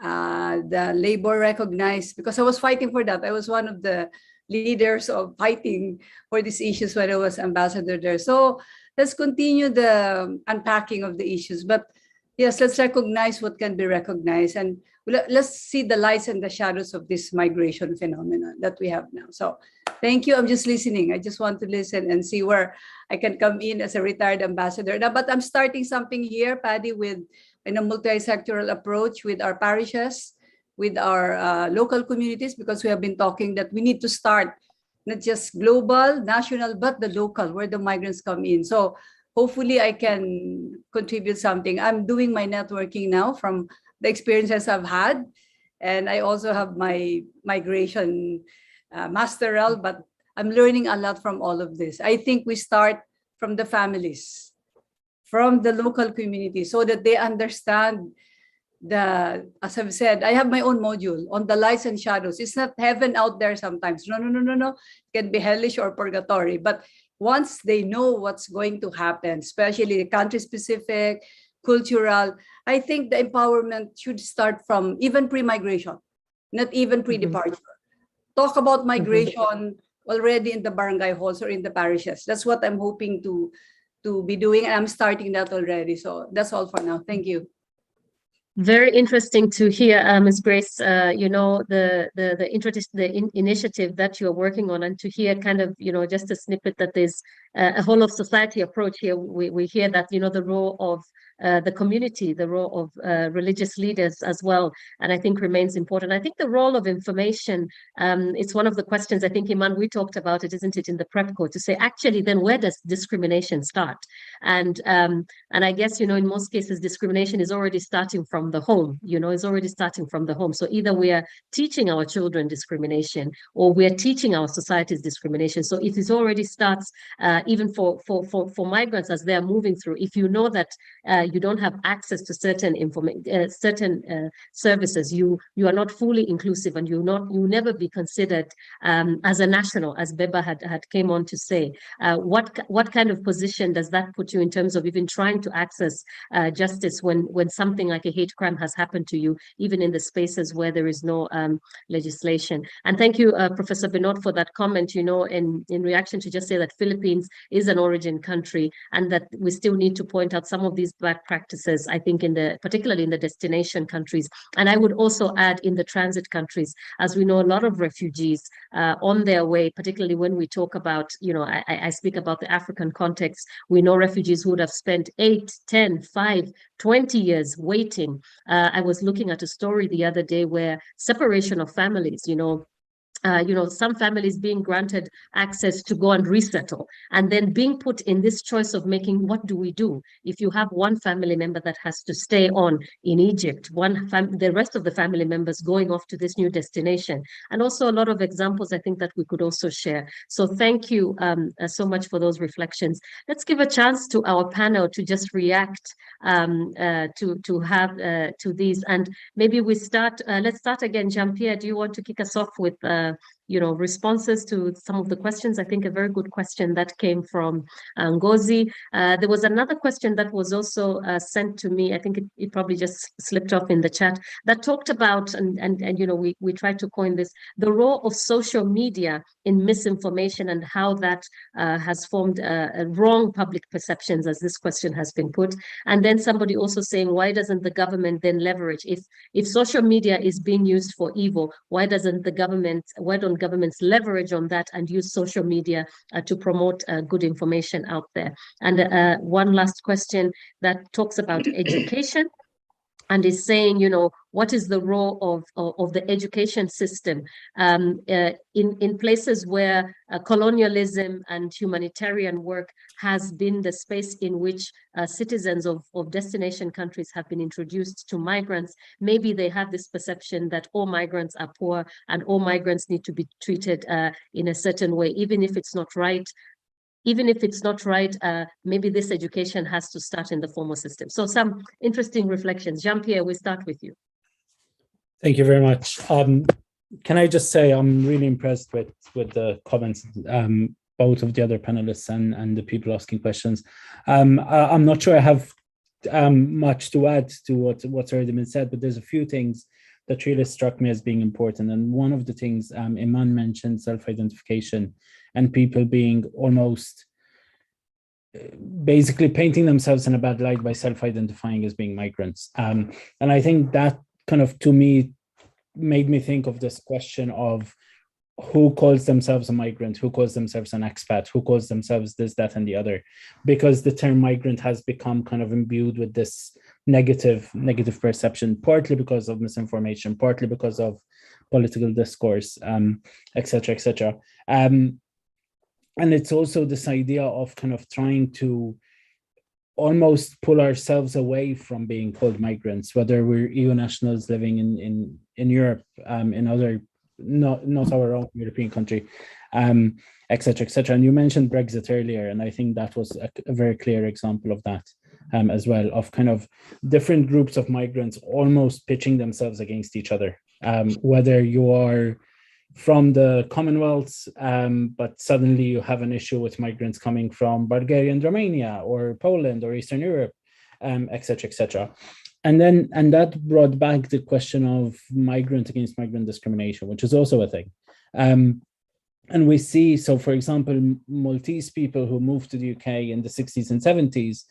the labor recognized, because I was fighting for that. I was one of the leaders of fighting for these issues when I was ambassador there. So let's continue the unpacking of the issues. But yes, let's recognize what can be recognized, and let's see the lights and the shadows of this migration phenomenon that we have now. So thank you. I'm just listening. I just want to listen and see where I can come in as a retired ambassador. Now, but I'm starting something here, Paddy, with a multi-sectoral approach with our parishes, with our local communities, because we have been talking that we need to start not just global, national, but the local, where the migrants come in. So hopefully I can contribute something. I'm doing my networking now from the experiences I've had. And I also have my migration masteral, but I'm learning a lot from all of this. I think we start from the families, from the local community, so that they understand as I've said, I have my own module on the lights and shadows. It's not heaven out there sometimes. No. It can be hellish or purgatory. But once they know what's going to happen, especially country-specific, cultural, I think the empowerment should start from even pre-migration, not even pre-departure. Talk about migration already in the barangay halls or in the parishes. That's what I'm hoping to be doing, and I'm starting that already. So that's all for now. Thank you. Very interesting to hear, Ms. Grace, the initiative that you're working on, and to hear kind of, just a snippet that there's a whole of society approach here. We hear that, the role of the community, the role of religious leaders as well, and I think remains important. I think the role of information, it's one of the questions, I think, Iman, we talked about it, isn't it, in the prep code, to say, actually, then where does discrimination start? And I guess, in most cases, discrimination is already starting from the home, is already starting from the home. So either we are teaching our children discrimination, or we are teaching our societies discrimination. So if it already starts, even for migrants as they're moving through, if you know that you don't have access to certain services, you are not fully inclusive, and you never be considered as a national, as Beba had came on to say. What kind of position does that put you in terms of even trying to access justice when something like a hate crime has happened to you, even in the spaces where there is no legislation? And thank you, Professor Benoit, for that comment, in reaction to just say that Philippines is an origin country, and that we still need to point out some of these bad practices, I think, particularly in the destination countries. And I would also add in the transit countries, as we know, a lot of refugees on their way, particularly when we talk about, I speak about the African context. We know refugees who would have spent 8, 10, 5, 20 years waiting. I was looking at a story the other day where separation of families, some families being granted access to go and resettle, and then being put in this choice of making, what do we do if you have one family member that has to stay on in Egypt, the rest of the family members going off to this new destination? And also a lot of examples I think that we could also share. So thank you so much for those reflections. Let's give a chance to our panel to just react to these, and maybe we start. Let's start again. Jean-Pierre, do you want to kick us off with responses to some of the questions? I think a very good question that came from Ngozi. There was another question that was also sent to me. I think it probably just slipped off in the chat, that talked about, and we tried to coin this, the role of social media in misinformation, and how that has formed wrong public perceptions, as this question has been put. And then somebody also saying, why doesn't the government then leverage, if social media is being used for evil, why don't governments leverage on that and use social media to promote good information out there? And one last question that talks about education, and is saying, what is the role of the education system in places where colonialism and humanitarian work has been the space in which citizens of destination countries have been introduced to migrants? Maybe they have this perception that all migrants are poor and all migrants need to be treated in a certain way, even if it's not right. Maybe this education has to start in the formal system. So some interesting reflections. Jean-Pierre, we start with you. Thank you very much. Can I just say I'm really impressed with the comments, both of the other panelists and the people asking questions. I'm not sure I have much to add to what's already been said, but there's a few things that really struck me as being important. And one of the things Iman mentioned, self-identification, and people being almost basically painting themselves in a bad light by self-identifying as being migrants. And I think that kind of, to me, made me think of this question of who calls themselves a migrant, who calls themselves an expat, who calls themselves this, that, and the other, because the term migrant has become kind of imbued with this negative perception, partly because of misinformation, partly because of political discourse, et cetera. And it's also this idea of kind of trying to almost pull ourselves away from being called migrants, whether we're EU nationals living in Europe, in other, not our own European country, et cetera. And you mentioned Brexit earlier, and I think that was a very clear example of that as well, of kind of different groups of migrants almost pitching themselves against each other, whether you are from the Commonwealth, but suddenly you have an issue with migrants coming from Bulgaria and Romania, or Poland, or Eastern Europe, et cetera. And that brought back the question of migrant against migrant discrimination, which is also a thing. And we see, so for example, Maltese people who moved to the UK in the 60s and 70s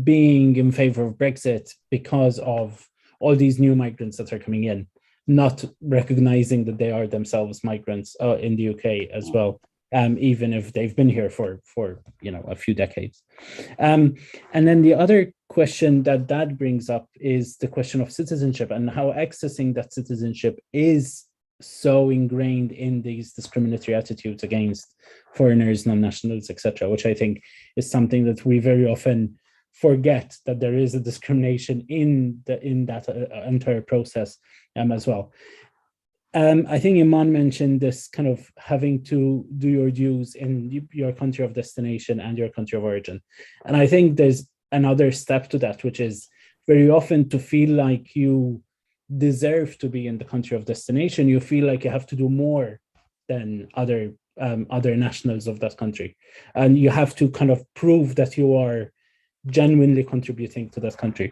being in favor of Brexit because of all these new migrants that are coming in, not recognizing that they are themselves migrants in the UK as well, even if they've been here for a few decades. And then the other question that brings up is the question of citizenship, and how accessing that citizenship is so ingrained in these discriminatory attitudes against foreigners, non-nationals, etc., which I think is something that we very often forget, that there is a discrimination in that entire process as well. I think Iman mentioned this kind of having to do your dues in your country of destination and your country of origin. And I think there's another step to that, which is very often to feel like you deserve to be in the country of destination, you feel like you have to do more than other nationals of that country, and you have to kind of prove that you are genuinely contributing to that country.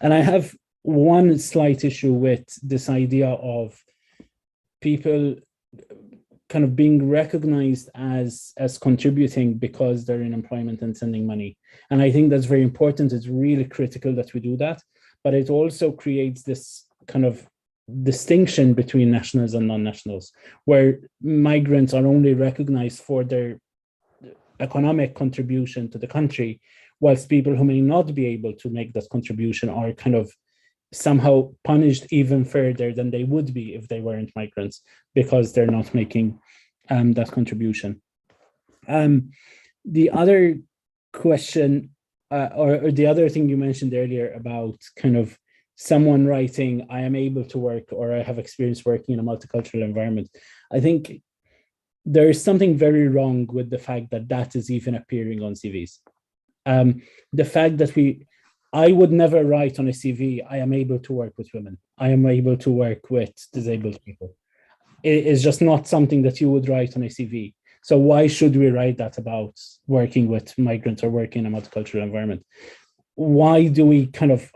And I have one slight issue with this idea of people kind of being recognized as contributing because they're in employment and sending money. And I think that's very important. It's really critical that we do that, but it also creates this kind of distinction between nationals and non-nationals, where migrants are only recognized for their economic contribution to the country, whilst people who may not be able to make that contribution are kind of somehow punished even further than they would be if they weren't migrants, because they're not making that contribution. The other question, or the other thing you mentioned earlier about kind of someone writing, I am able to work, or I have experience working in a multicultural environment. I think there is something very wrong with the fact that that is even appearing on CVs. The fact that I would never write on a CV, I am able to work with women, I am able to work with disabled people. It is just not something that you would write on a CV. So why should we write that about working with migrants or working in a multicultural environment? Why do we kind of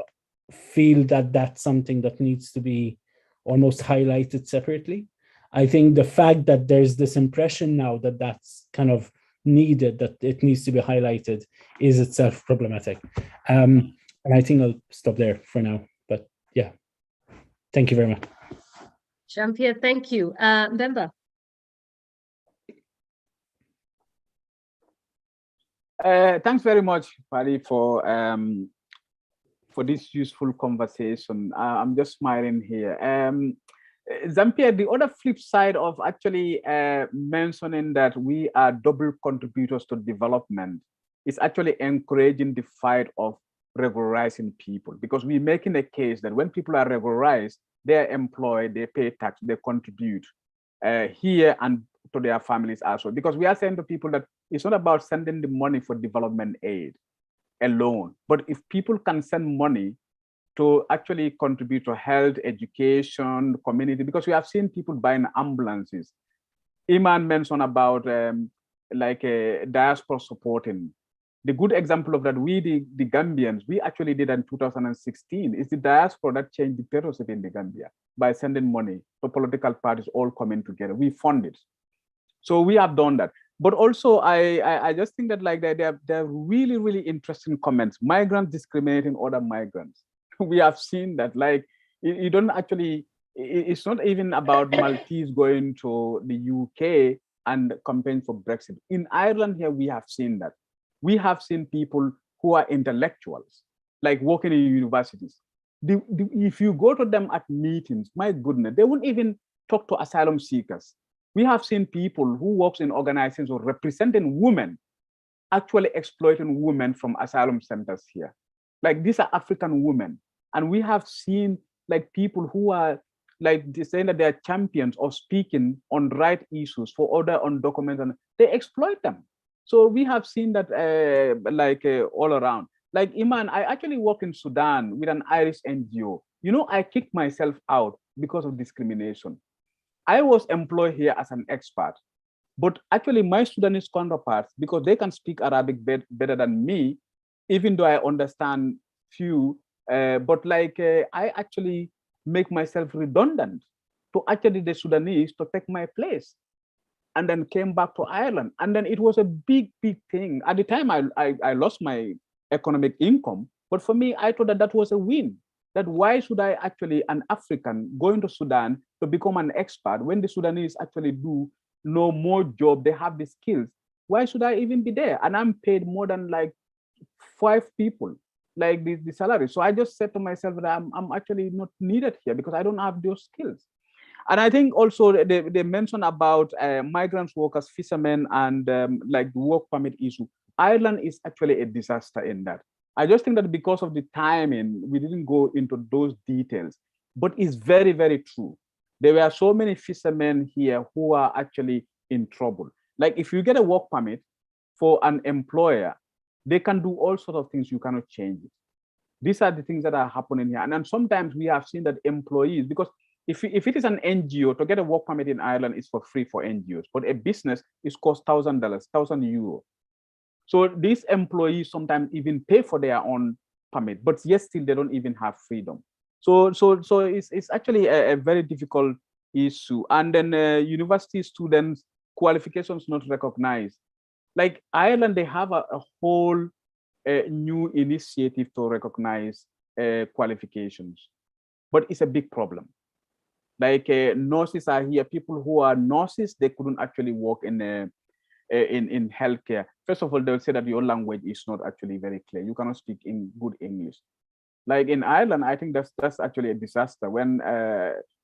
feel that that's something that needs to be almost highlighted separately? I think the fact that there's this impression now that that's kind of needed, that it needs to be highlighted, is itself problematic. And I think I'll stop there for now. But yeah, thank you very much. Jean-Pierre, thank you. Mbemba. Thanks very much, Pari, for this useful conversation. I'm just smiling here. Jean-Pierre, the other flip side of actually mentioning that we are double contributors to development is actually encouraging the fight of regularizing people, because we're making a case that when people are regularized, they're employed, they pay tax, they contribute here and to their families as well. Because we are saying to people that it's not about sending the money for development aid alone, but if people can send money to actually contribute to health, education, community, because we have seen people buying ambulances. Iman mentioned about diaspora supporting. The good example of that, we, the Gambians, we actually did in 2016. It's the diaspora that changed the dictatorship in the Gambia by sending money to political parties all coming together. We fund it. So we have done that. But also, I just think that like they're really, really interesting comments. Migrants discriminating other migrants. We have seen that, like, you don't actually, it's not even about Maltese going to the UK and campaigning for Brexit. In Ireland here, we have seen that. We have seen people who are intellectuals, like working in universities. If you go to them at meetings, my goodness, they won't even talk to asylum seekers. We have seen people who work in organizations or representing women actually exploiting women from asylum centers here. Like, these are African women. And we have seen like people who are like saying that they're champions of speaking on right issues for other undocumented, and they exploit them. So we have seen that all around. Like Iman, I actually work in Sudan with an Irish NGO. You know, I kicked myself out because of discrimination. I was employed here as an expert, but actually my Sudanese counterparts, because they can speak Arabic better than me, even though I understand few, but I actually make myself redundant to actually the Sudanese to take my place, and then came back to Ireland. And then it was a big, big thing. At the time, I lost my economic income, but for me, I thought that that was a win. That why should I actually, an African, go into Sudan to become an expert when the Sudanese actually do no more job, they have the skills. Why should I even be there? And I'm paid more than like 5 people, like the salary. So I just said to myself that I'm actually not needed here because I don't have those skills. And I think also they mentioned about migrant workers, fishermen, and like the work permit issue. Ireland is actually a disaster in that. I just think that because of the timing, we didn't go into those details, but it's very, very true. There were so many fishermen here who are actually in trouble. Like if you get a work permit for an employer, They can do all sorts of things. You cannot change it. These are the things that are happening here. And then sometimes we have seen that employees, because if it is an NGO, to get a work permit in Ireland is for free for NGOs, but a business is cost $1,000, €1,000. So these employees sometimes even pay for their own permit, but yet still they don't even have freedom. So it's actually a very difficult issue. And then university students qualifications not recognized. Like Ireland, they have a whole new initiative to recognize qualifications, but it's a big problem. Like nurses are here, people who are nurses, they couldn't actually work in healthcare. First of all, they'll say that your language is not actually very clear. You cannot speak in good English. Like in Ireland, I think that's actually a disaster. When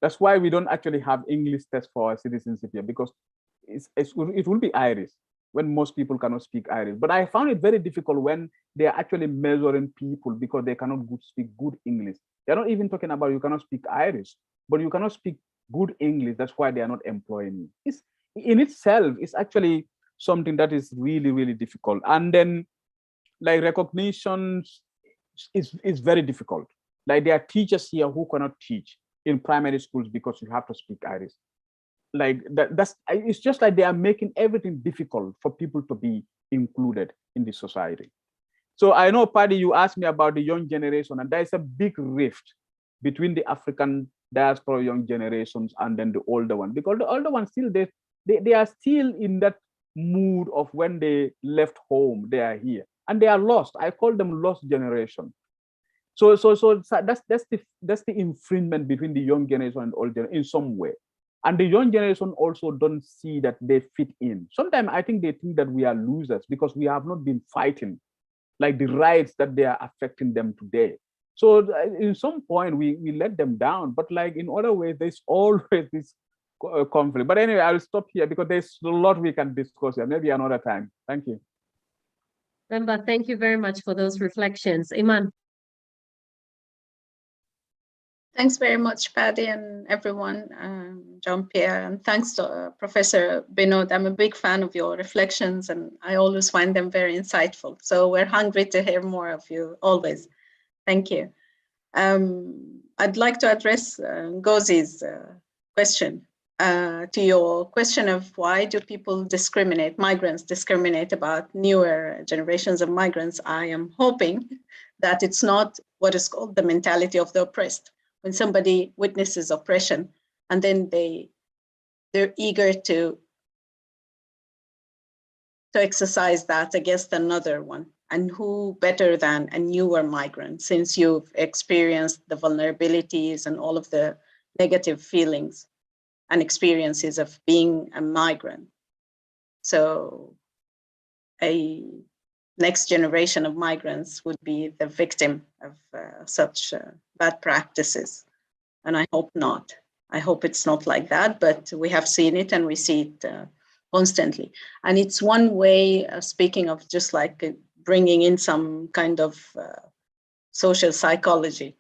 that's why we don't actually have English tests for our citizenship here, because it will be Irish when most people cannot speak Irish. But I found it very difficult when they are actually measuring people because they cannot speak good English. They're not even talking about you cannot speak Irish, but you cannot speak good English. That's why they are not employing you. It's in itself, it's actually something that is really, really difficult. And then like recognition is very difficult. Like there are teachers here who cannot teach in primary schools because you have to speak Irish. Like it's just like they are making everything difficult for people to be included in the society. So I know, Paddy, you asked me about the young generation, and there's a big rift between the African diaspora young generations and then the older one, because the older ones still they are still in that mood of when they left home, they are here and they are lost. I call them lost generation. So that's the infringement between the young generation and old generation in some way. And the young generation also don't see that they fit in. Sometimes I think they think that we are losers because we have not been fighting like the rights that they are affecting them today. So in some point we let them down, but like in other ways, there's always this conflict. But anyway, I'll stop here because there's a lot we can discuss here. Maybe another time. Thank you. Remember, thank you very much for those reflections. Iman. Thanks very much, Paddy, and everyone, Jean-Pierre, and thanks to Professor Binod. I'm a big fan of your reflections, and I always find them very insightful. So we're hungry to hear more of you, always. Thank you. I'd like to address Ngozi's question to your question of why do people discriminate, migrants discriminate about newer generations of migrants. I am hoping that it's not what is called the mentality of the oppressed. When somebody witnesses oppression and then they're eager to exercise that against another one. And who better than a newer migrant, since you've experienced the vulnerabilities and all of the negative feelings and experiences of being a migrant. So a next generation of migrants would be the victim of such bad practices. And I hope not. I hope it's not like that, but we have seen it and we see it constantly. And it's one way, speaking of just like bringing in some kind of social psychology,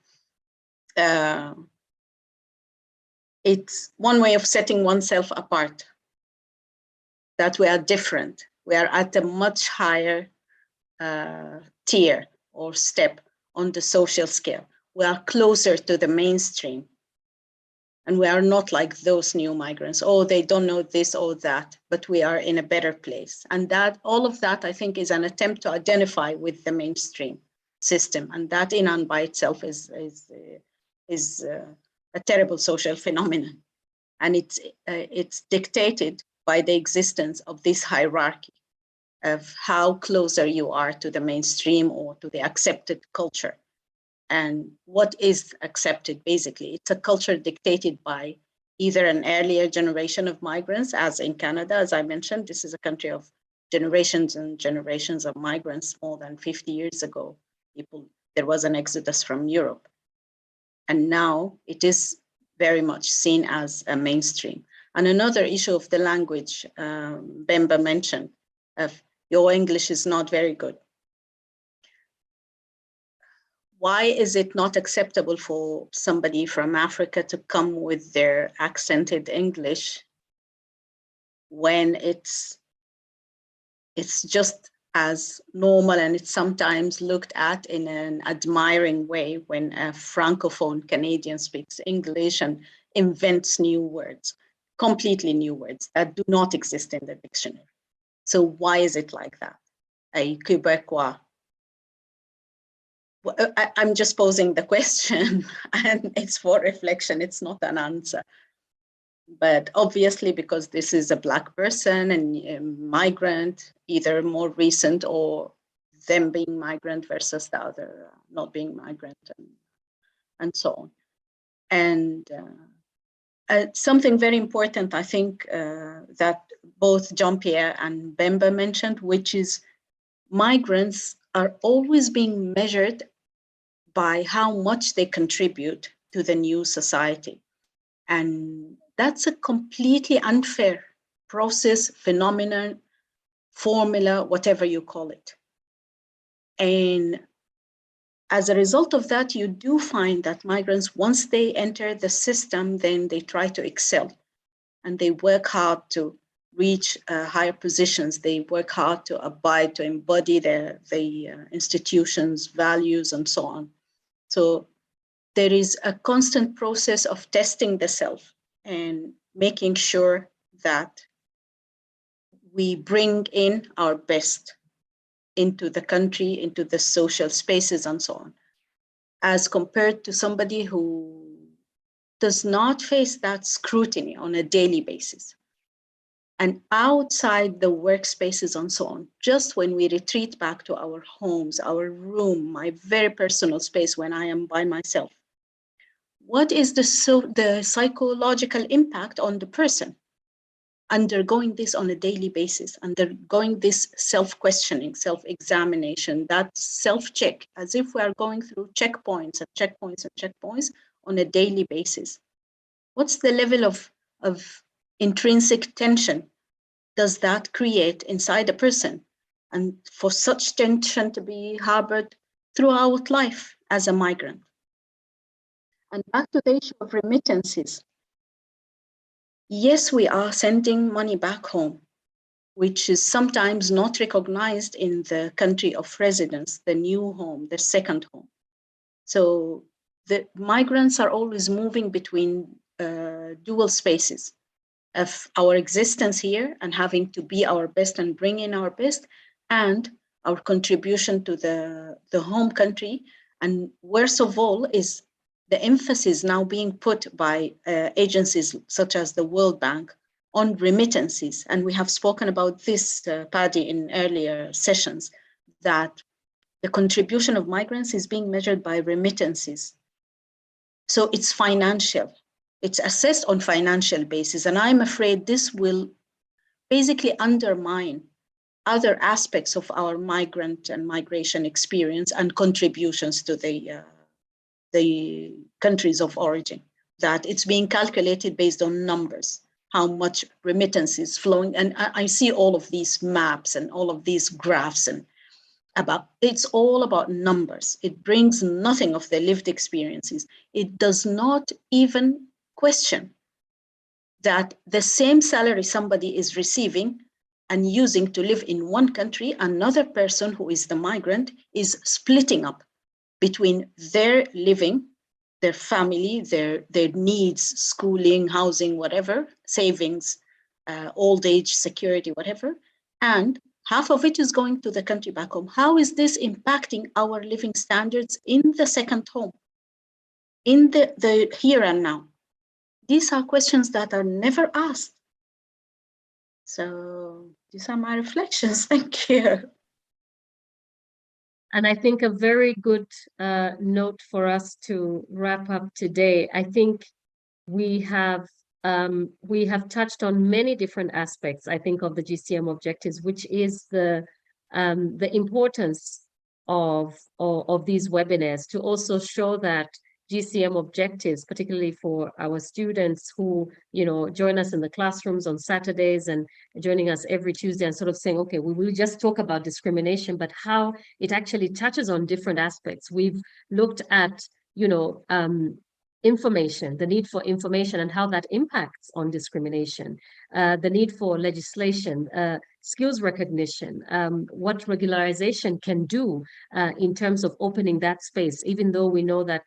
it's one way of setting oneself apart, that we are different. We are at a much higher tier or step on the social scale. We are closer to the mainstream. And we are not like those new migrants. Oh, they don't know this or that, but we are in a better place. And that all of that, I think, is an attempt to identify with the mainstream system. And that in and by itself is a terrible social phenomenon. And it's dictated by the existence of this hierarchy of how closer you are to the mainstream or to the accepted culture. And what is accepted, basically? It's a culture dictated by either an earlier generation of migrants, as in Canada, as I mentioned. This is a country of generations and generations of migrants. More than 50 years ago, there was an exodus from Europe. And now it is very much seen as a mainstream. And another issue of the language, Bemba mentioned, of your English is not very good. Why is it not acceptable for somebody from Africa to come with their accented English when it's just as normal, and it's sometimes looked at in an admiring way when a Francophone Canadian speaks English and invents new words, completely new words that do not exist in the dictionary. So why is it like that? A Quebecois. I'm just posing the question, and it's for reflection, it's not an answer. But obviously, because this is a Black person and a migrant, either more recent or them being migrant versus the other not being migrant, and so on. And something very important, I think, that both Jean-Pierre and Bemba mentioned, which is migrants are always being measured by how much they contribute to the new society. And that's a completely unfair process, phenomenon, formula, whatever you call it. And as a result of that, you do find that migrants, once they enter the system, then they try to excel and they work hard to reach higher positions. They work hard to abide, to embody the institutions, values, and so on. So there is a constant process of testing the self and making sure that we bring in our best into the country, into the social spaces, and so on, as compared to somebody who does not face that scrutiny on a daily basis. And outside the workspaces and so on, just when we retreat back to our homes, our room, my very personal space when I am by myself, what is the psychological impact on the person undergoing this on a daily basis, undergoing this self-questioning, self-examination, that self-check, as if we are going through checkpoints and checkpoints and checkpoints on a daily basis? What's the level of intrinsic tension does that create inside a person? And for such tension to be harbored throughout life as a migrant. And back to the issue of remittances. Yes, we are sending money back home, which is sometimes not recognized in the country of residence, the new home, the second home. So the migrants are always moving between dual spaces of our existence here and having to be our best and bring in our best, and our contribution to the home country. And worst of all is the emphasis now being put by agencies such as the World Bank on remittances. And we have spoken about this, Paddy, in earlier sessions, that the contribution of migrants is being measured by remittances. So it's financial. It's assessed on financial basis. And I'm afraid this will basically undermine other aspects of our migrant and migration experience and contributions to the countries of origin, that it's being calculated based on numbers, how much remittance is flowing. And I see all of these maps and all of these graphs, and it's all about numbers. It brings nothing of the lived experiences. It does not even question that the same salary somebody is receiving and using to live in one country, another person who is the migrant is splitting up between their living, their family, their needs, schooling, housing, whatever, savings, old age, security, whatever, and half of it is going to the country back home. How is this impacting our living standards in the second home, in the here and now? These are questions that are never asked. So these are my reflections. Thank you. And I think a very good note for us to wrap up today. I think we have touched on many different aspects, I think, of the GCM objectives, which is the importance of these webinars to also show that GCM objectives, particularly for our students who, join us in the classrooms on Saturdays and joining us every Tuesday and sort of saying, okay, we will just talk about discrimination, but how it actually touches on different aspects. We've looked at, information, the need for information and how that impacts on discrimination, the need for legislation, skills recognition, what regularization can do in terms of opening that space, even though we know that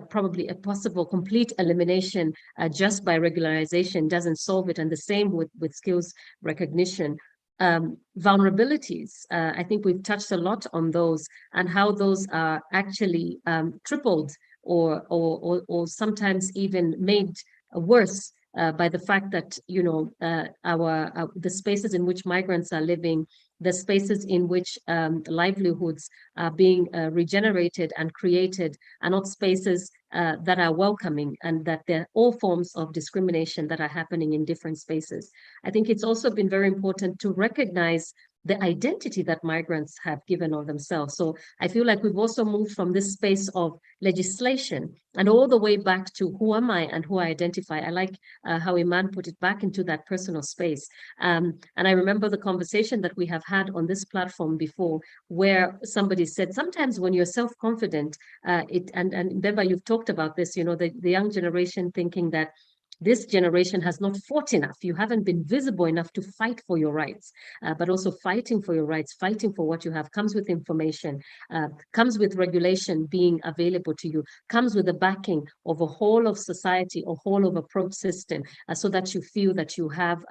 probably a possible complete elimination just by regularization doesn't solve it, and the same with skills recognition. Vulnerabilities, I think we've touched a lot on those and how those are actually tripled or sometimes even made worse by the fact that, you know, the spaces in which migrants are living, the spaces in which livelihoods are being regenerated and created are not spaces that are welcoming, and that there are all forms of discrimination that are happening in different spaces. I think it's also been very important to recognize the identity that migrants have given of themselves. So I feel like we've also moved from this space of legislation and all the way back to who am I and who I identify. I like how Iman put it back into that personal space. And I remember the conversation that we have had on this platform before, where somebody said, sometimes when you're self-confident, and Bemba, you've talked about this, you know, the young generation thinking that this generation has not fought enough. You haven't been visible enough to fight for your rights, but also fighting for your rights, fighting for what you have comes with information, comes with regulation being available to you, comes with the backing of a whole of society, a whole of approach system, so that you feel that you have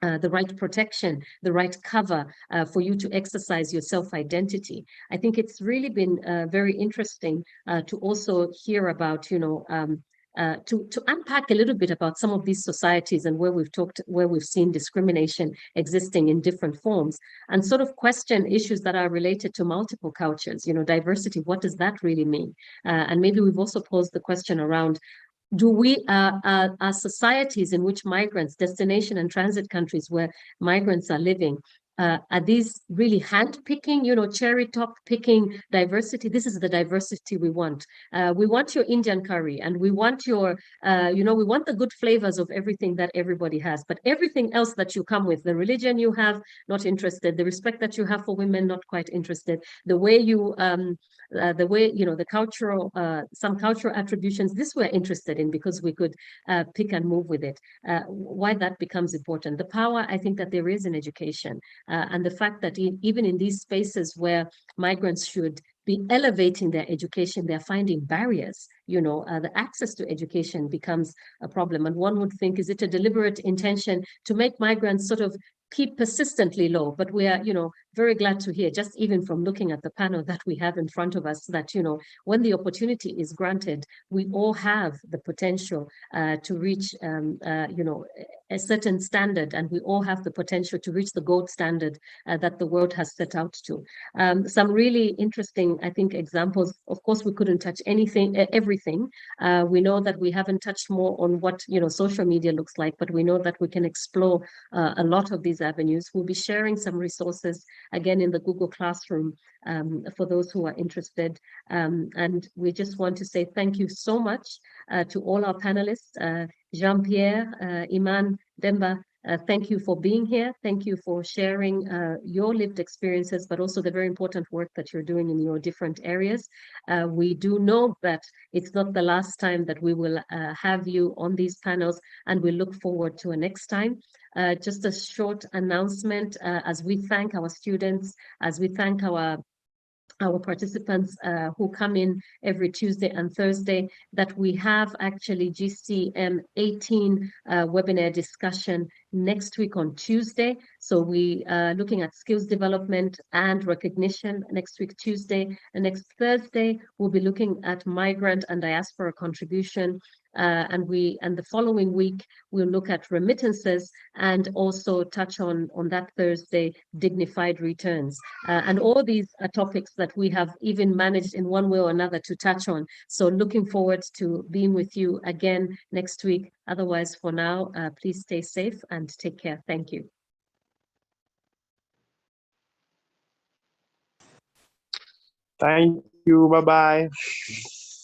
the right protection, the right cover for you to exercise your self-identity. I think it's really been very interesting to also hear about, you know, to unpack a little bit about some of these societies and where we've seen discrimination existing in different forms, and sort of question issues that are related to multiple cultures, you know, diversity, what does that really mean? And maybe we've also posed the question around, do we, are societies in which migrants, destination and transit countries where migrants are living, are these really hand-picking, you know, cherry top picking diversity? This is the diversity we want. We want your Indian curry, and we want your, you know, we want the good flavors of everything that everybody has, but everything else that you come with, the religion you have, not interested, the respect that you have for women, not quite interested, the way you, you know, the cultural, some cultural attributions, this we're interested in because we could pick and move with it. Why that becomes important. The power, I think, that there is in education. And the fact that even in these spaces where migrants should be elevating their education, they're finding barriers, you know, the access to education becomes a problem. And one would think, is it a deliberate intention to make migrants sort of keep persistently low? But we are, you know, very glad to hear, just even from looking at the panel that we have in front of us, that, you know, when the opportunity is granted, we all have the potential to reach, you know, a certain standard, and we all have the potential to reach the gold standard that the world has set out to. Some really interesting, I think, examples. Of course, we couldn't touch everything. We know that we haven't touched more on what, you know, social media looks like, but we know that we can explore a lot of these avenues. We'll be sharing some resources again in the Google Classroom for those who are interested. And we just want to say thank you so much to all our panelists, Jean-Pierre, Iman, Demba. Thank you for being here. Thank you for sharing your lived experiences, but also the very important work that you're doing in your different areas. We do know that it's not the last time that we will have you on these panels, and we look forward to a next time. Just a short announcement as we thank our students, as we thank our participants who come in every Tuesday and Thursday, that we have actually GCM 18 webinar discussion next week on Tuesday. So we are looking at skills development and recognition next week, Tuesday. And next Thursday, we'll be looking at migrant and diaspora contribution. And the following week, we'll look at remittances and also touch on that Thursday, dignified returns. And all these are topics that we have even managed in one way or another to touch on. So looking forward to being with you again next week. Otherwise, for now, please stay safe and take care. Thank you. Thank you. Bye-bye.